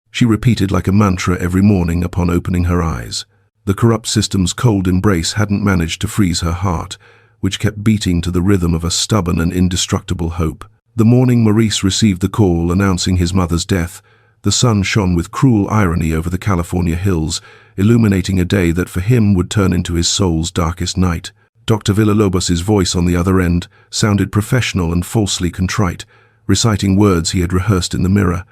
she repeated like a mantra every morning upon opening her eyes. The corrupt system's cold embrace hadn't managed to freeze her heart, which kept beating to the rhythm of a stubborn and indestructible hope. The morning Maurice received the call announcing his mother's death, the sun shone with cruel irony over the California hills, illuminating a day that for him would turn into his soul's darkest night. Dr. Villalobos's voice on the other end sounded professional and falsely contrite, reciting words he had rehearsed in the mirror.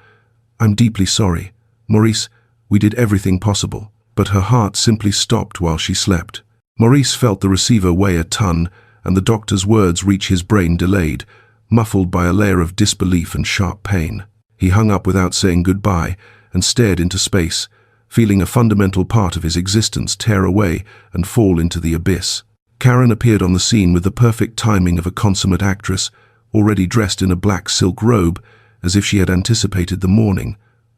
"I'm deeply sorry. Maurice, we did everything possible." But her heart simply stopped while she slept. Maurice felt the receiver weigh a ton, and the doctor's words reach his brain delayed, muffled by a layer of disbelief and sharp pain. He hung up without saying goodbye and stared into space, feeling a fundamental part of his existence tear away and fall into the abyss. Karen appeared on the scene with the perfect timing of a consummate actress, already dressed in a black silk robe, as if she had anticipated the morning,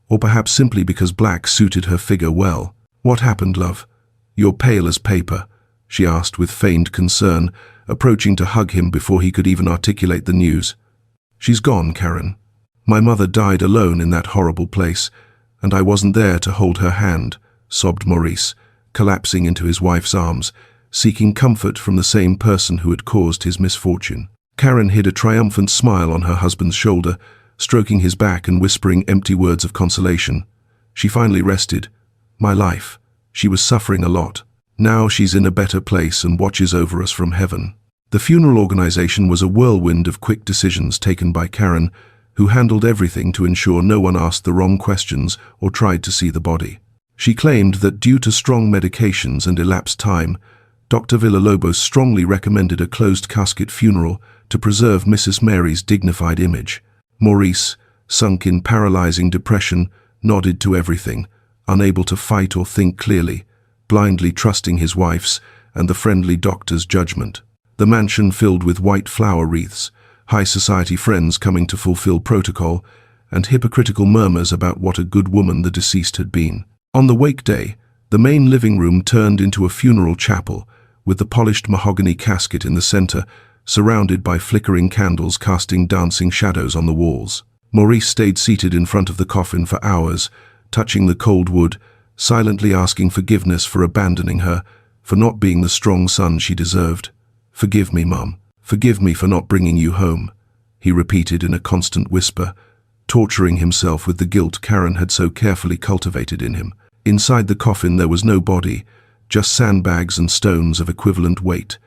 or perhaps simply because black suited her figure well. "What happened, love? You're pale as paper," she asked with feigned concern, approaching to hug him before he could even articulate the news. "She's gone, Karen. My mother died alone in that horrible place, and I wasn't there to hold her hand," sobbed Maurice, collapsing into his wife's arms, seeking comfort from the same person who had caused his misfortune. Karen hid a triumphant smile on her husband's shoulder, stroking his back and whispering empty words of consolation. She finally rested. "My life. She was suffering a lot. Now she's in a better place and watches over us from heaven." The funeral organization was a whirlwind of quick decisions taken by Karen, who handled everything to ensure no one asked the wrong questions or tried to see the body. She claimed that due to strong medications and elapsed time, Dr. Villalobos strongly recommended a closed casket funeral to preserve Mrs. Mary's dignified image. Maurice, sunk in paralyzing depression, nodded to everything, unable to fight or think clearly, blindly trusting his wife's and the friendly doctor's judgment. The mansion filled with white flower wreaths, high society friends coming to fulfill protocol, and hypocritical murmurs about what a good woman the deceased had been. On the wake day, the main living room turned into a funeral chapel, with the polished mahogany casket in the center, surrounded by flickering candles casting dancing shadows on the walls. Maurice stayed seated in front of the coffin for hours, touching the cold wood, silently asking forgiveness for abandoning her, for not being the strong son she deserved. "Forgive me, Mum. Forgive me for not bringing you home," he repeated in a constant whisper, torturing himself with the guilt Karen had so carefully cultivated in him. Inside the coffin there was no body, just sandbags and stones of equivalent weight,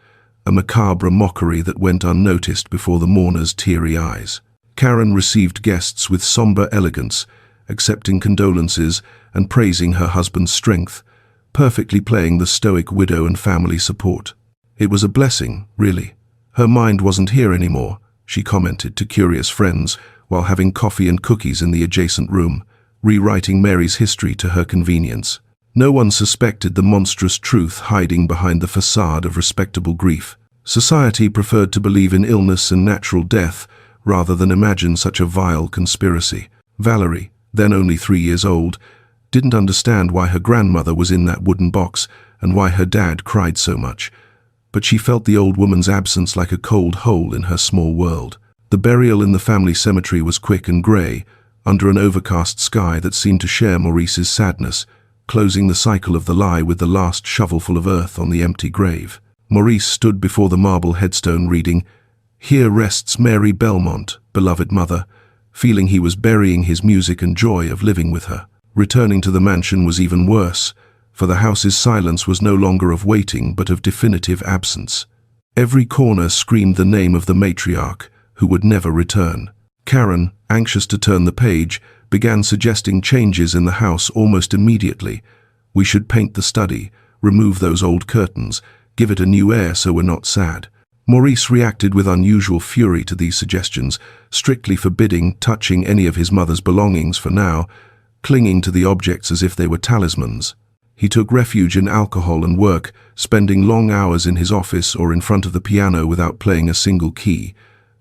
a macabre mockery that went unnoticed before the mourner's teary eyes. Karen received guests with somber elegance, accepting condolences and praising her husband's strength, perfectly playing the stoic widow and family support. It was a blessing, really. Her mind wasn't here anymore, she commented to curious friends while having coffee and cookies in the adjacent room, rewriting Mary's history to her convenience. No one suspected the monstrous truth hiding behind the facade of respectable grief. Society preferred to believe in illness and natural death rather than imagine such a vile conspiracy. Valerie, then only 3 years old, didn't understand why her grandmother was in that wooden box and why her dad cried so much, but she felt the old woman's absence like a cold hole in her small world. The burial in the family cemetery was quick and grey, under an overcast sky that seemed to share Maurice's sadness, closing the cycle of the lie with the last shovelful of earth on the empty grave. Maurice stood before the marble headstone reading, "Here rests Mary Belmont, beloved mother," feeling he was burying his music and joy of living with her. Returning to the mansion was even worse, for the house's silence was no longer of waiting but of definitive absence. Every corner screamed the name of the matriarch, who would never return. Karen, anxious to turn the page, began suggesting changes in the house almost immediately. "We should paint the study, remove those old curtains, give it a new air so we're not sad." Maurice reacted with unusual fury to these suggestions, strictly forbidding touching any of his mother's belongings for now, clinging to the objects as if they were talismans. He took refuge in alcohol and work, spending long hours in his office or in front of the piano without playing a single key,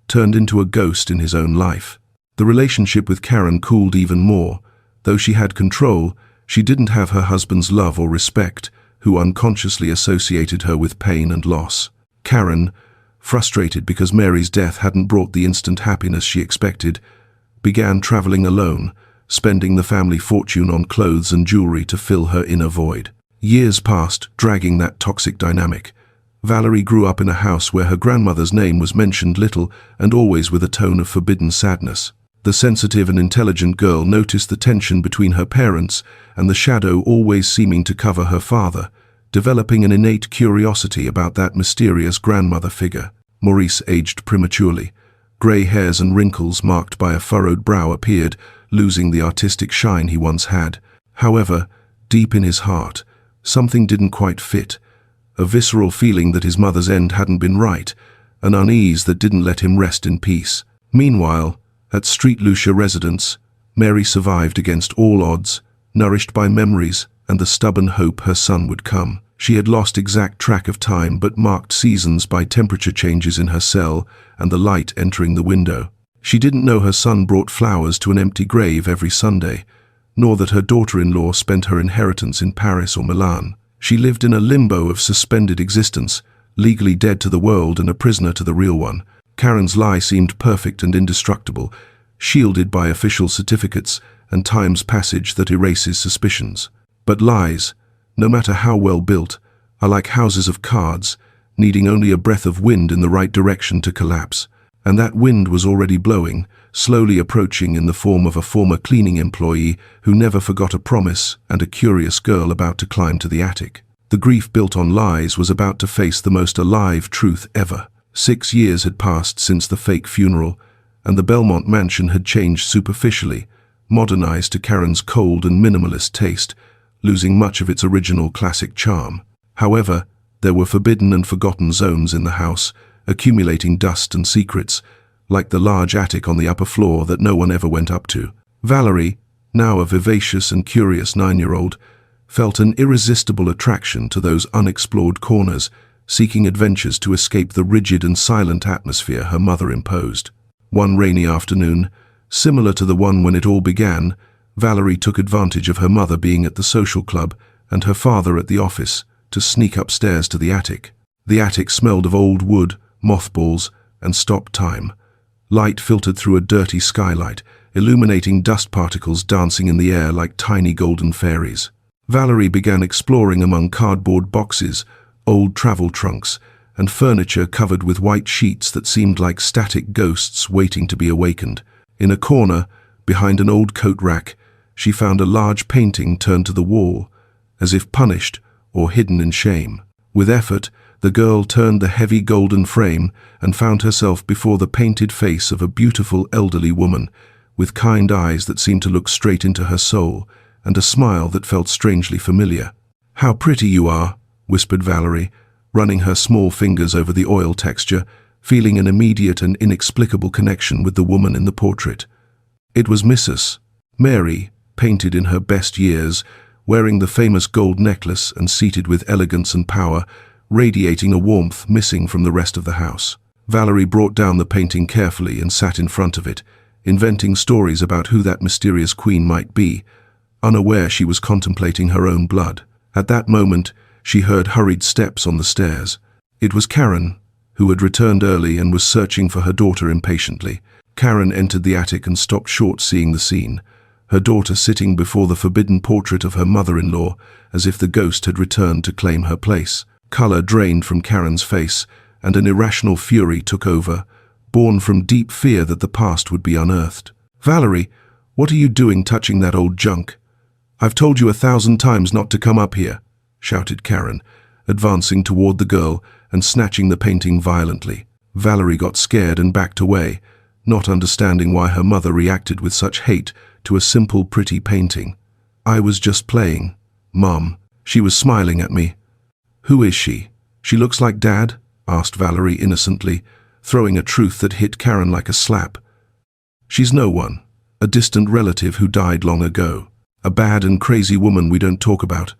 turned into a ghost in his own life. The relationship with Karen cooled even more. Though she had control, she didn't have her husband's love or respect, who unconsciously associated her with pain and loss. Karen, frustrated because Mary's death hadn't brought the instant happiness she expected, began traveling alone, spending the family fortune on clothes and jewelry to fill her inner void. Years passed, dragging that toxic dynamic. Valerie grew up in a house where her grandmother's name was mentioned little and always with a tone of forbidden sadness. The sensitive and intelligent girl noticed the tension between her parents and the shadow always seeming to cover her father, developing an innate curiosity about that mysterious grandmother figure. Maurice aged prematurely. Grey hairs and wrinkles marked by a furrowed brow appeared, losing the artistic shine he once had. However, deep in his heart, something didn't quite fit. A visceral feeling that his mother's end hadn't been right, an unease that didn't let him rest in peace. Meanwhile, at Street Lucia residence, Mary survived against all odds, nourished by memories and the stubborn hope her son would come. She had lost exact track of time but marked seasons by temperature changes in her cell and the light entering the window. She didn't know her son brought flowers to an empty grave every Sunday, nor that her daughter-in-law spent her inheritance in Paris or Milan. She lived in a limbo of suspended existence, legally dead to the world and a prisoner to the real one. Karen's lie seemed perfect and indestructible, shielded by official certificates and time's passage that erases suspicions. But lies, no matter how well built, are like houses of cards, needing only a breath of wind in the right direction to collapse. And that wind was already blowing, slowly approaching in the form of a former cleaning employee who never forgot a promise and a curious girl about to climb to the attic. The grief built on lies was about to face the most alive truth ever. 6 years had passed since the fake funeral, and the Belmont mansion had changed superficially, modernized to Karen's cold and minimalist taste, losing much of its original classic charm. However, there were forbidden and forgotten zones in the house, accumulating dust and secrets, like the large attic on the upper floor that no one ever went up to. Valerie, now a vivacious and curious 9-year-old, felt an irresistible attraction to those unexplored corners, seeking adventures to escape the rigid and silent atmosphere her mother imposed. One rainy afternoon, similar to the one when it all began, Valerie took advantage of her mother being at the social club and her father at the office to sneak upstairs to the attic. The attic smelled of old wood, mothballs, and stopped time. Light filtered through a dirty skylight, illuminating dust particles dancing in the air like tiny golden fairies. Valerie began exploring among cardboard boxes, old travel trunks, and furniture covered with white sheets that seemed like static ghosts waiting to be awakened. In a corner, behind an old coat rack, she found a large painting turned to the wall, as if punished or hidden in shame. With effort, the girl turned the heavy golden frame and found herself before the painted face of a beautiful elderly woman, with kind eyes that seemed to look straight into her soul, and a smile that felt strangely familiar. "How pretty you are," whispered Valerie, running her small fingers over the oil texture, feeling an immediate and inexplicable connection with the woman in the portrait. It was Mrs. Mary, painted in her best years, wearing the famous gold necklace and seated with elegance and power, radiating a warmth missing from the rest of the house. Valerie brought down the painting carefully and sat in front of it, inventing stories about who that mysterious queen might be, unaware she was contemplating her own blood. At that moment, she heard hurried steps on the stairs. It was Karen, who had returned early and was searching for her daughter impatiently. Karen entered the attic and stopped short seeing the scene, her daughter sitting before the forbidden portrait of her mother-in-law, as if the ghost had returned to claim her place. Color drained from Karen's face, and an irrational fury took over, born from deep fear that the past would be unearthed. "Valerie, what are you doing touching that old junk? I've told you 1,000 times not to come up here," shouted Karen, advancing toward the girl and snatching the painting violently. Valerie got scared and backed away, not understanding why her mother reacted with such hate to a simple, pretty painting. "I was just playing, Mom." She was smiling at me. "Who is she? She looks like Dad?" asked Valerie innocently, throwing a truth that hit Karen like a slap. "She's no one. A distant relative who died long ago. A bad and crazy woman we don't talk about,"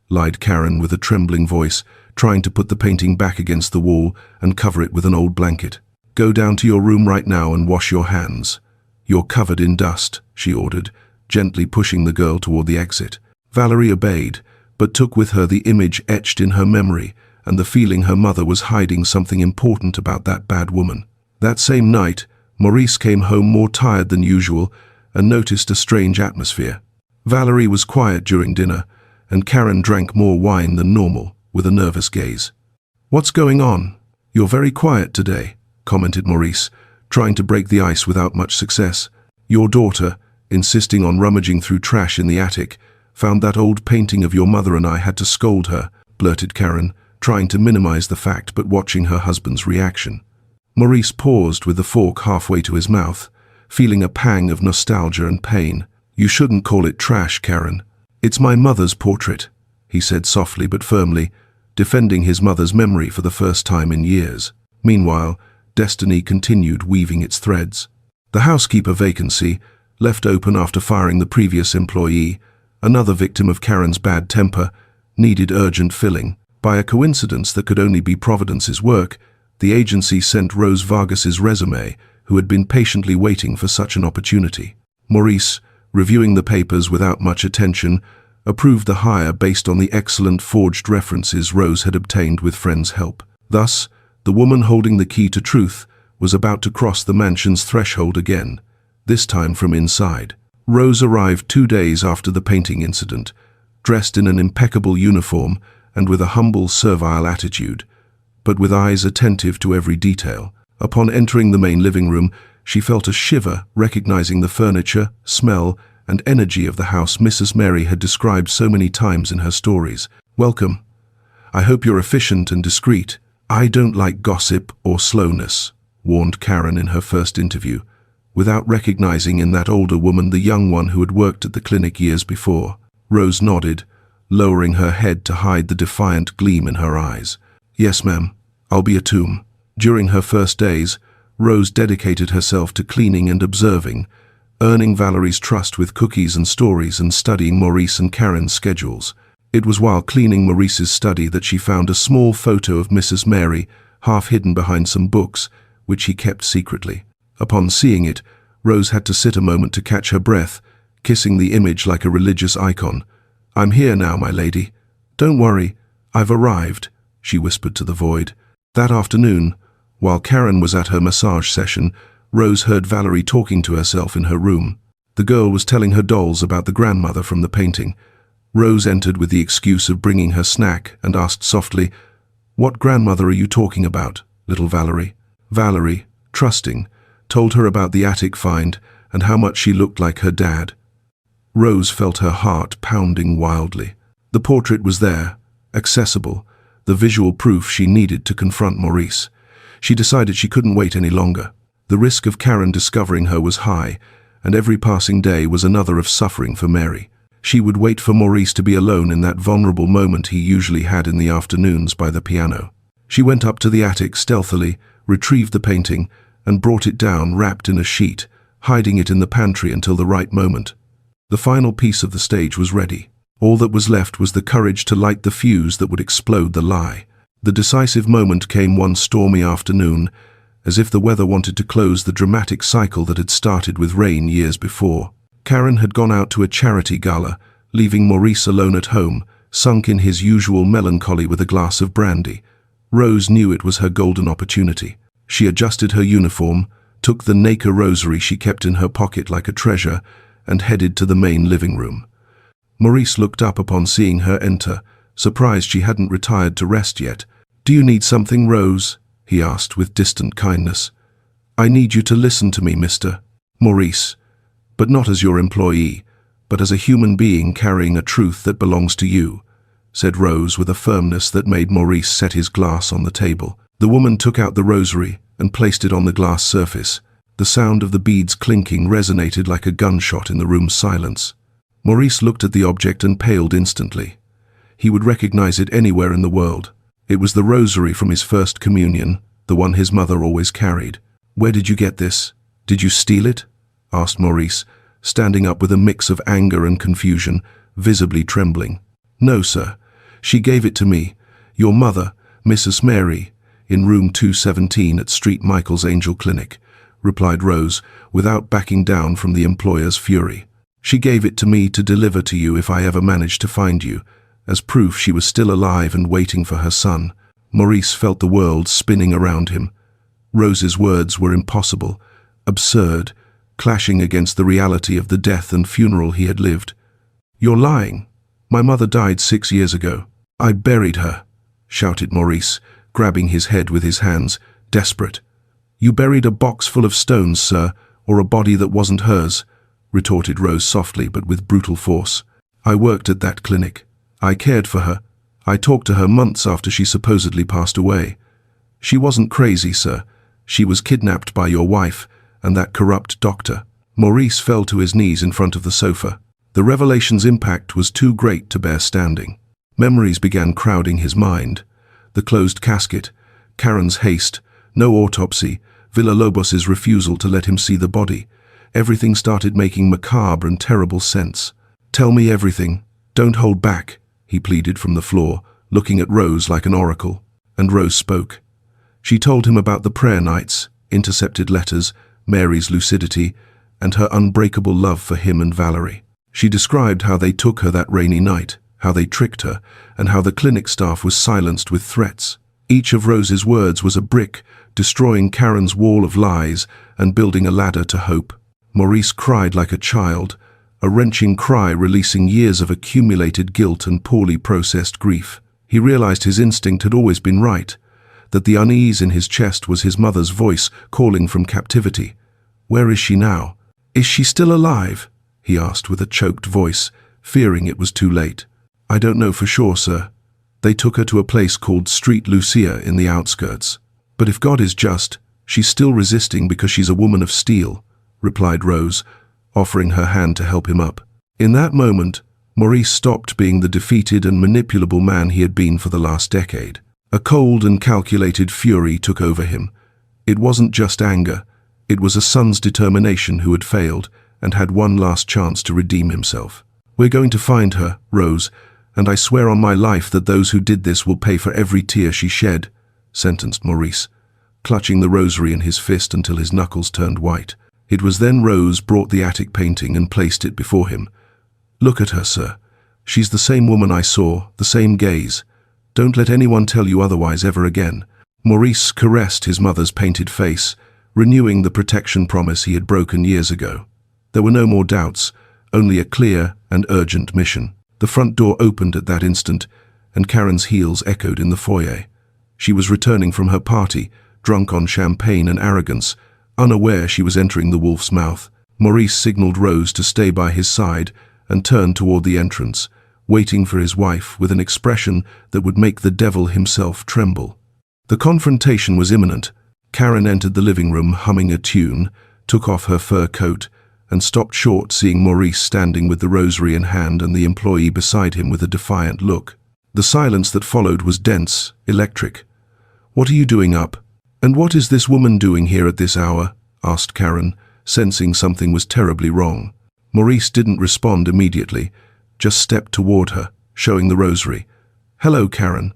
lied Karen with a trembling voice, trying to put the painting back against the wall and cover it with an old blanket. "Go down to your room right now and wash your hands. You're covered in dust," she ordered, gently pushing the girl toward the exit. Valerie obeyed, but took with her the image etched in her memory and the feeling her mother was hiding something important about that bad woman. That same night, Maurice came home more tired than usual and noticed a strange atmosphere. Valerie was quiet during dinner, and Karen drank more wine than normal, with a nervous gaze. "What's going on? You're very quiet today," commented Maurice, trying to break the ice without much success. "Your daughter, insisting on rummaging through trash in the attic, found that old painting of your mother and I had to scold her," blurted Karen, trying to minimize the fact but watching her husband's reaction. Maurice paused with the fork halfway to his mouth, feeling a pang of nostalgia and pain. "You shouldn't call it trash, Karen. It's my mother's portrait," he said softly but firmly, defending his mother's memory for the first time in years. Meanwhile, destiny continued weaving its threads. The housekeeper vacancy, left open after firing the previous employee, another victim of Karen's bad temper, needed urgent filling. By a coincidence that could only be Providence's work, the agency sent Rose Vargas's resume, who had been patiently waiting for such an opportunity. Maurice, reviewing the papers without much attention, approved the hire based on the excellent forged references Rose had obtained with friends' help. Thus, the woman holding the key to truth was about to cross the mansion's threshold again, this time from inside. Rose arrived 2 days after the painting incident, dressed in an impeccable uniform and with a humble, servile attitude, but with eyes attentive to every detail. Upon entering the main living room, she felt a shiver, recognizing the furniture, smell, and energy of the house Mrs. Mary had described so many times in her stories. "Welcome. I hope you're efficient and discreet. I don't like gossip or slowness," warned Karen in her first interview, without recognizing in that older woman the young one who had worked at the clinic years before. Rose nodded, lowering her head to hide the defiant gleam in her eyes. "Yes, ma'am. I'll be a tomb." During her first days, Rose dedicated herself to cleaning and observing, earning Valerie's trust with cookies and stories and studying Maurice and Karen's schedules. It was while cleaning Maurice's study that she found a small photo of Mrs. Mary, half hidden behind some books, which he kept secretly. Upon seeing it, Rose had to sit a moment to catch her breath, kissing the image like a religious icon. "I'm here now, my lady. Don't worry, I've arrived," she whispered to the void. That afternoon, while Karen was at her massage session, Rose heard Valerie talking to herself in her room. The girl was telling her dolls about the grandmother from the painting. Rose entered with the excuse of bringing her snack and asked softly, "What grandmother are you talking about, little Valerie?" Valerie, trusting, told her about the attic find and how much she looked like her dad. Rose felt her heart pounding wildly. The portrait was there, accessible, the visual proof she needed to confront Maurice. She decided she couldn't wait any longer. The risk of Karen discovering her was high, and every passing day was another of suffering for Mary. She would wait for Maurice to be alone in that vulnerable moment he usually had in the afternoons by the piano. She went up to the attic stealthily, retrieved the painting, and brought it down wrapped in a sheet, hiding it in the pantry until the right moment. The final piece of the stage was ready. All that was left was the courage to light the fuse that would explode the lie. The decisive moment came one stormy afternoon, as if the weather wanted to close the dramatic cycle that had started with rain years before. Karen had gone out to a charity gala, leaving Maurice alone at home, sunk in his usual melancholy with a glass of brandy. Rose knew it was her golden opportunity. She adjusted her uniform, took the nacre rosary she kept in her pocket like a treasure, and headed to the main living room. Maurice looked up upon seeing her enter, surprised she hadn't retired to rest yet. "Do you need something, Rose?" he asked with distant kindness. "I need you to listen to me, Mr. Maurice, but not as your employee, but as a human being carrying a truth that belongs to you," said Rose with a firmness that made Maurice set his glass on the table. The woman took out the rosary and placed it on the glass surface. The sound of the beads clinking resonated like a gunshot in the room's silence. Maurice looked at the object and paled instantly. He would recognize it anywhere in the world. It was the rosary from his first communion, the one his mother always carried. "Where did you get this? Did you steal it?" asked Maurice, standing up with a mix of anger and confusion, visibly trembling. "No, sir. She gave it to me. Your mother, Mrs. Mary, in room 217 at St. Michael's Angel Clinic," replied Rose, without backing down from the employer's fury. "She gave it to me to deliver to you if I ever managed to find you, as proof she was still alive and waiting for her son." Maurice felt the world spinning around him. Rose's words were impossible, absurd, clashing against the reality of the death and funeral he had lived. "You're lying. My mother died 6 years ago. I buried her," shouted Maurice, grabbing his head with his hands, desperate. "You buried a box full of stones, sir, or a body that wasn't hers," retorted Rose softly but with brutal force. "I worked at that clinic. I cared for her. I talked to her months after she supposedly passed away. She wasn't crazy, sir. She was kidnapped by your wife and that corrupt doctor." Maurice fell to his knees in front of the sofa. The revelation's impact was too great to bear standing. Memories began crowding his mind. The closed casket, Karen's haste, no autopsy, Villalobos's refusal to let him see the body. Everything started making macabre and terrible sense. "Tell me everything. Don't hold back," he pleaded from the floor, looking at Rose like an oracle. And Rose spoke. She told him about the prayer nights, intercepted letters, Mary's lucidity, and her unbreakable love for him and Valerie. She described how they took her that rainy night, how they tricked her, and how the clinic staff was silenced with threats. Each of Rose's words was a brick, destroying Karen's wall of lies and building a ladder to hope. Maurice cried like a child, a wrenching cry releasing years of accumulated guilt and poorly processed grief. He realized his instinct had always been right, that the unease in his chest was his mother's voice calling from captivity. "Where is she now? Is she still alive?" he asked with a choked voice, fearing it was too late. "I don't know for sure, sir. They took her to a place called Street Lucia in the outskirts. But if God is just, she's still resisting because she's a woman of steel," replied Rose, offering her hand to help him up. In that moment, Maurice stopped being the defeated and manipulable man he had been for the last decade. A cold and calculated fury took over him. It wasn't just anger, it was a son's determination who had failed and had one last chance to redeem himself. "We're going to find her, Rose, and I swear on my life that those who did this will pay for every tear she shed," sentenced Maurice, clutching the rosary in his fist until his knuckles turned white. It was then Rose brought the attic painting and placed it before him. "Look at her, sir. She's the same woman I saw, the same gaze. Don't let anyone tell you otherwise ever again." Maurice caressed his mother's painted face, renewing the protection promise he had broken years ago. There were no more doubts, only a clear and urgent mission. The front door opened at that instant, and Karen's heels echoed in the foyer. She was returning from her party, drunk on champagne and arrogance, unaware she was entering the wolf's mouth. Maurice signaled Rose to stay by his side and turned toward the entrance, waiting for his wife with an expression that would make the devil himself tremble. The confrontation was imminent. Karen entered the living room humming a tune, took off her fur coat, and stopped short seeing Maurice standing with the rosary in hand and the employee beside him with a defiant look. The silence that followed was dense, electric. "What are you doing up? And what is this woman doing here at this hour?" asked Karen, sensing something was terribly wrong. Maurice didn't respond immediately, just stepped toward her, showing the rosary. "Hello, Karen.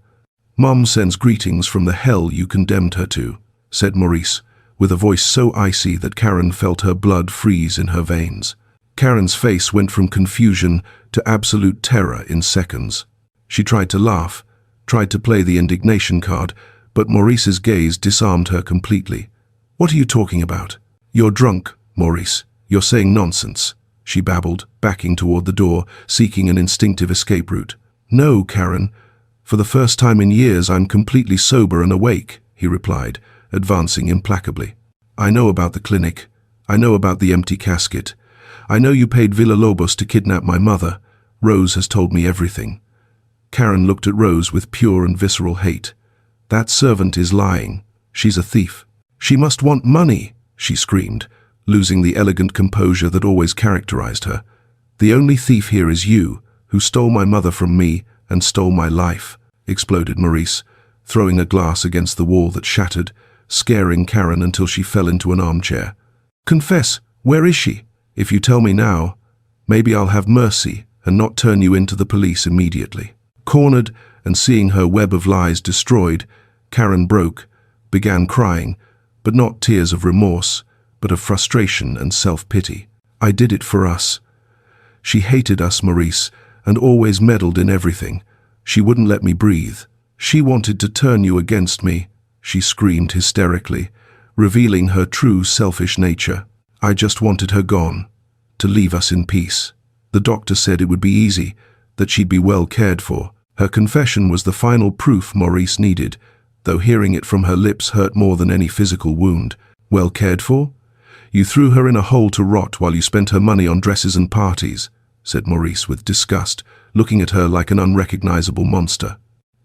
Mom sends greetings from the hell you condemned her to," said Maurice, with a voice so icy that Karen felt her blood freeze in her veins. Karen's face went from confusion to absolute terror in seconds. She tried to laugh, tried to play the indignation card, but Maurice's gaze disarmed her completely. "What are you talking about? You're drunk, Maurice. You're saying nonsense," she babbled, backing toward the door, seeking an instinctive escape route. "No, Karen. For the first time in years I'm completely sober and awake," he replied, advancing implacably. "I know about the clinic. I know about the empty casket. I know you paid Villalobos to kidnap my mother. Rose has told me everything." Karen looked at Rose with pure and visceral hate. "That servant is lying. She's a thief. She must want money," she screamed, losing the elegant composure that always characterized her. "The only thief here is you, who stole my mother from me and stole my life," exploded Maurice, throwing a glass against the wall that shattered, scaring Karen until she fell into an armchair. "Confess, where is she? If you tell me now, maybe I'll have mercy and not turn you into the police immediately." Cornered and seeing her web of lies destroyed, Karen broke, began crying, but not tears of remorse, but of frustration and self-pity. "I did it for us. She hated us, Maurice, and always meddled in everything. She wouldn't let me breathe. She wanted to turn you against me," she screamed hysterically, revealing her true selfish nature. "I just wanted her gone, to leave us in peace. The doctor said it would be easy, that she'd be well cared for." Her confession was the final proof Maurice needed, though hearing it from her lips hurt more than any physical wound. "Well cared for? You threw her in a hole to rot while you spent her money on dresses and parties," said Maurice with disgust, looking at her like an unrecognizable monster.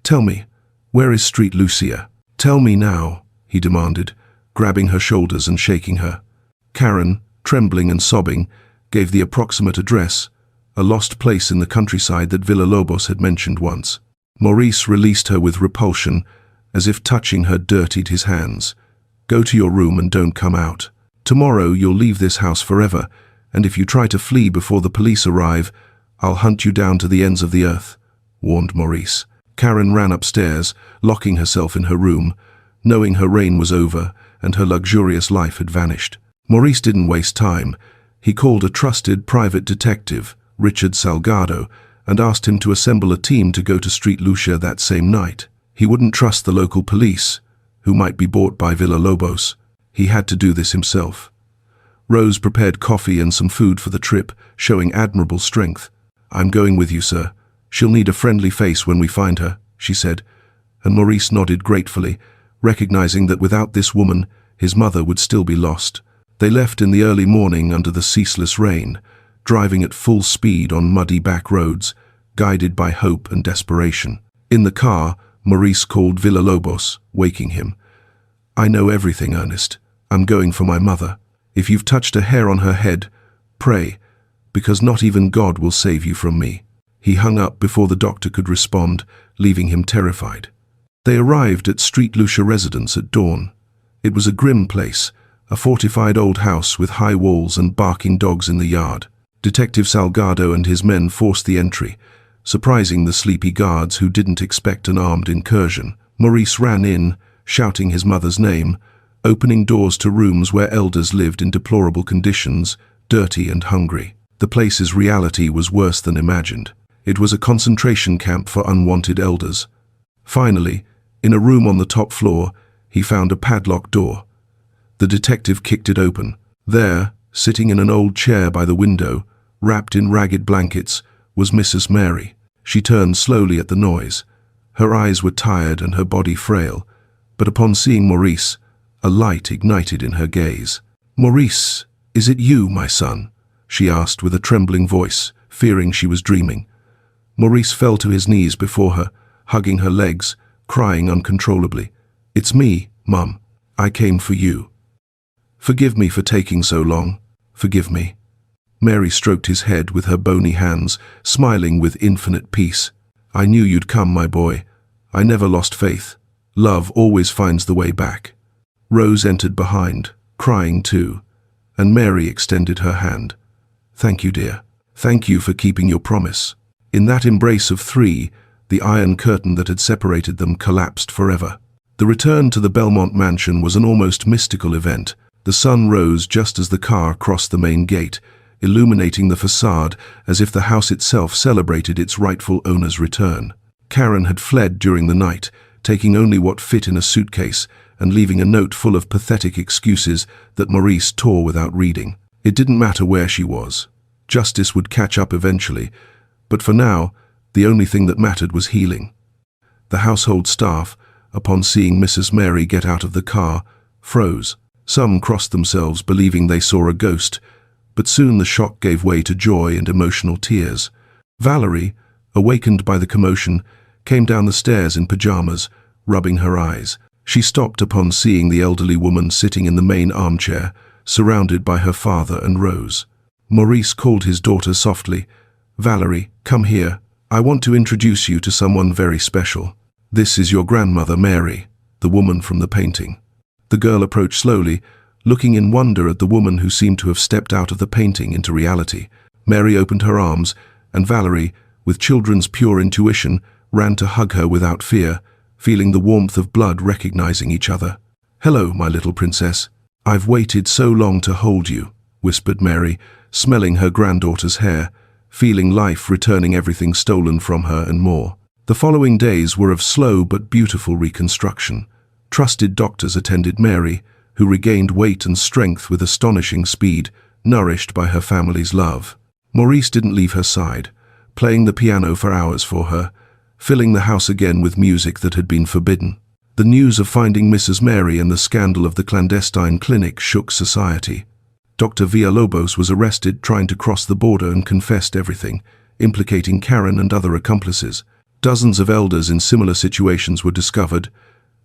"Tell me, where is Street Lucia? Tell me now," he demanded, grabbing her shoulders and shaking her. Karen, trembling and sobbing, gave the approximate address, a lost place in the countryside that Villalobos had mentioned once. Maurice released her with repulsion, as if touching her dirtied his hands. Go to your room and don't come out. Tomorrow you'll leave this house forever, and if you try to flee before the police arrive, I'll hunt you down to the ends of the earth," warned Maurice. Karen ran upstairs, locking herself in her room, knowing her reign was over and her luxurious life had vanished. Maurice didn't waste time. He called a trusted private detective, Richard Salgado, and asked him to assemble a team to go to Street Lucia that same night. He wouldn't trust the local police, who might be bought by Villalobos. He had to do this himself. Rose prepared coffee and some food for the trip, showing admirable strength. "I'm going with you, sir. She'll need a friendly face when we find her," she said, and Maurice nodded gratefully, recognizing that without this woman, his mother would still be lost. They left in the early morning under the ceaseless rain, driving at full speed on muddy back roads, guided by hope and desperation. In the car, Maurice called Villalobos, waking him. "I know everything, Ernest. I'm going for my mother. If you've touched a hair on her head, pray, because not even God will save you from me." He hung up before the doctor could respond, leaving him terrified. They arrived at Street Lucia residence at dawn. It was a grim place, a fortified old house with high walls and barking dogs in the yard. Detective Salgado and his men forced the entry, surprising the sleepy guards who didn't expect an armed incursion. Maurice ran in, shouting his mother's name, opening doors to rooms where elders lived in deplorable conditions, dirty and hungry. The place's reality was worse than imagined. It was a concentration camp for unwanted elders. Finally, in a room on the top floor, he found a padlocked door. The detective kicked it open. There, sitting in an old chair by the window, wrapped in ragged blankets, was Mrs. Mary. She turned slowly at the noise. Her eyes were tired and her body frail, but upon seeing Maurice, a light ignited in her gaze. "Maurice, is it you, my son?" she asked with a trembling voice, fearing she was dreaming. Maurice fell to his knees before her, hugging her legs, crying uncontrollably. "It's me, Mum. I came for you. Forgive me for taking so long. Forgive me." Mary stroked his head with her bony hands, smiling with infinite peace. "I knew you'd come, my boy. I never lost faith. Love always finds the way back." Rose entered behind, crying too, and Mary extended her hand. "Thank you, dear. Thank you for keeping your promise." In that embrace of three, the iron curtain that had separated them collapsed forever. The return to the Belmont mansion was an almost mystical event. The sun rose just as the car crossed the main gate, illuminating the facade as if the house itself celebrated its rightful owner's return. Karen had fled during the night, taking only what fit in a suitcase and leaving a note full of pathetic excuses that Maurice tore without reading. It didn't matter where she was. Justice would catch up eventually, but for now, the only thing that mattered was healing. The household staff, upon seeing Mrs. Mary get out of the car, froze. Some crossed themselves, believing they saw a ghost, but soon the shock gave way to joy and emotional tears. Valerie, awakened by the commotion, came down the stairs in pajamas, rubbing her eyes. She stopped upon seeing the elderly woman sitting in the main armchair, surrounded by her father and Rose. Maurice called his daughter softly. "Valerie, come here. I want to introduce you to someone very special. This is your grandmother, Mary, the woman from the painting." The girl approached slowly, looking in wonder at the woman who seemed to have stepped out of the painting into reality. Mary opened her arms, and Valerie, with children's pure intuition, ran to hug her without fear, feeling the warmth of blood recognizing each other. "Hello, my little princess. I've waited so long to hold you," whispered Mary, smelling her granddaughter's hair, feeling life returning everything stolen from her and more. The following days were of slow but beautiful reconstruction. Trusted doctors attended Mary, who regained weight and strength with astonishing speed, nourished by her family's love. Maurice didn't leave her side, playing the piano for hours for her, filling the house again with music that had been forbidden. The news of finding Mrs. Mary and the scandal of the clandestine clinic shook society. Dr. Villalobos was arrested trying to cross the border and confessed everything, implicating Karen and other accomplices. Dozens of elders in similar situations were discovered,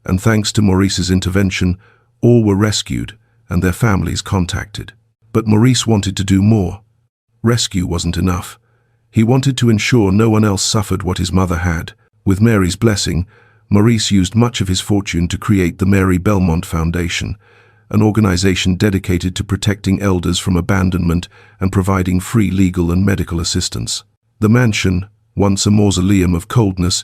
and thanks to Maurice's intervention, all were rescued and their families contacted. But Maurice wanted to do more. Rescue wasn't enough. He wanted to ensure no one else suffered what his mother had. With Mary's blessing, Maurice used much of his fortune to create the Mary Belmont Foundation, an organization dedicated to protecting elders from abandonment and providing free legal and medical assistance. The mansion, once a mausoleum of coldness,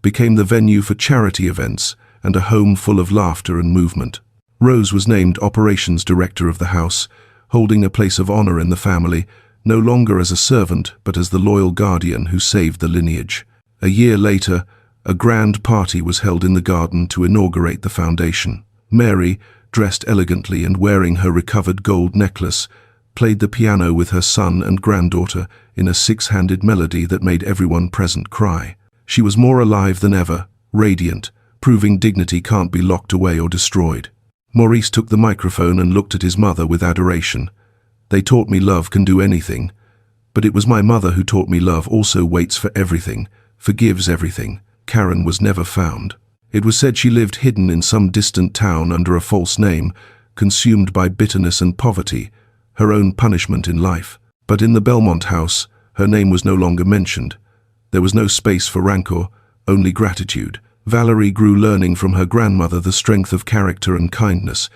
became the venue for charity events and a home full of laughter and movement. Rose was named operations director of the house, holding a place of honor in the family, no longer as a servant but as the loyal guardian who saved the lineage. A year later, a grand party was held in the garden to inaugurate the foundation. Mary, dressed elegantly and wearing her recovered gold necklace, played the piano with her son and granddaughter in a six-handed melody that made everyone present cry. She was more alive than ever, radiant, proving dignity can't be locked away or destroyed. Maurice took the microphone and looked at his mother with adoration. "They taught me love can do anything, but it was my mother who taught me love also waits for everything, forgives everything." Karen was never found. It was said she lived hidden in some distant town under a false name, consumed by bitterness and poverty, her own punishment in life. But in the Belmont house, her name was no longer mentioned. There was no space for rancor, only gratitude. Valerie grew learning from her grandmother the strength of character and kindness,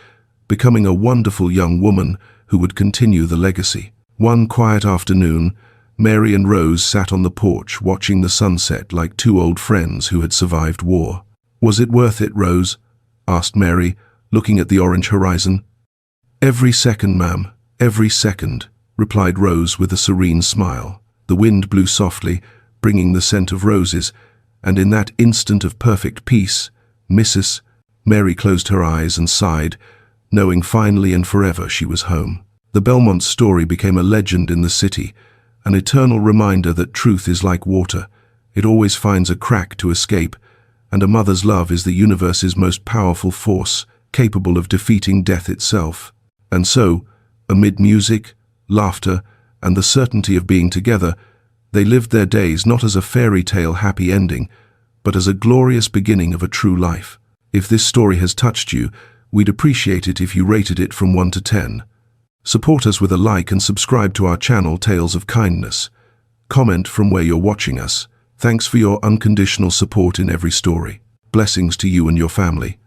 becoming a wonderful young woman who would continue the legacy. One quiet afternoon, Mary and Rose sat on the porch watching the sunset like two old friends who had survived war. "Was it worth it, Rose?" asked Mary, looking at the orange horizon. "Every second, ma'am, every second," replied Rose with a serene smile. The wind blew softly, bringing the scent of roses, and in that instant of perfect peace, Mrs. Mary closed her eyes and sighed, knowing finally and forever she was home. The Belmont story became a legend in the city, an eternal reminder that truth is like water. It always finds a crack to escape, and a mother's love is the universe's most powerful force, capable of defeating death itself. And so, amid music, laughter, and the certainty of being together, they lived their days not as a fairy tale happy ending, but as a glorious beginning of a true life. If this story has touched you, we'd appreciate it if you rated it from 1 to 10. Support us with a like and subscribe to our channel Tales of Kindness. Comment from where you're watching us. Thanks for your unconditional support in every story. Blessings to you and your family.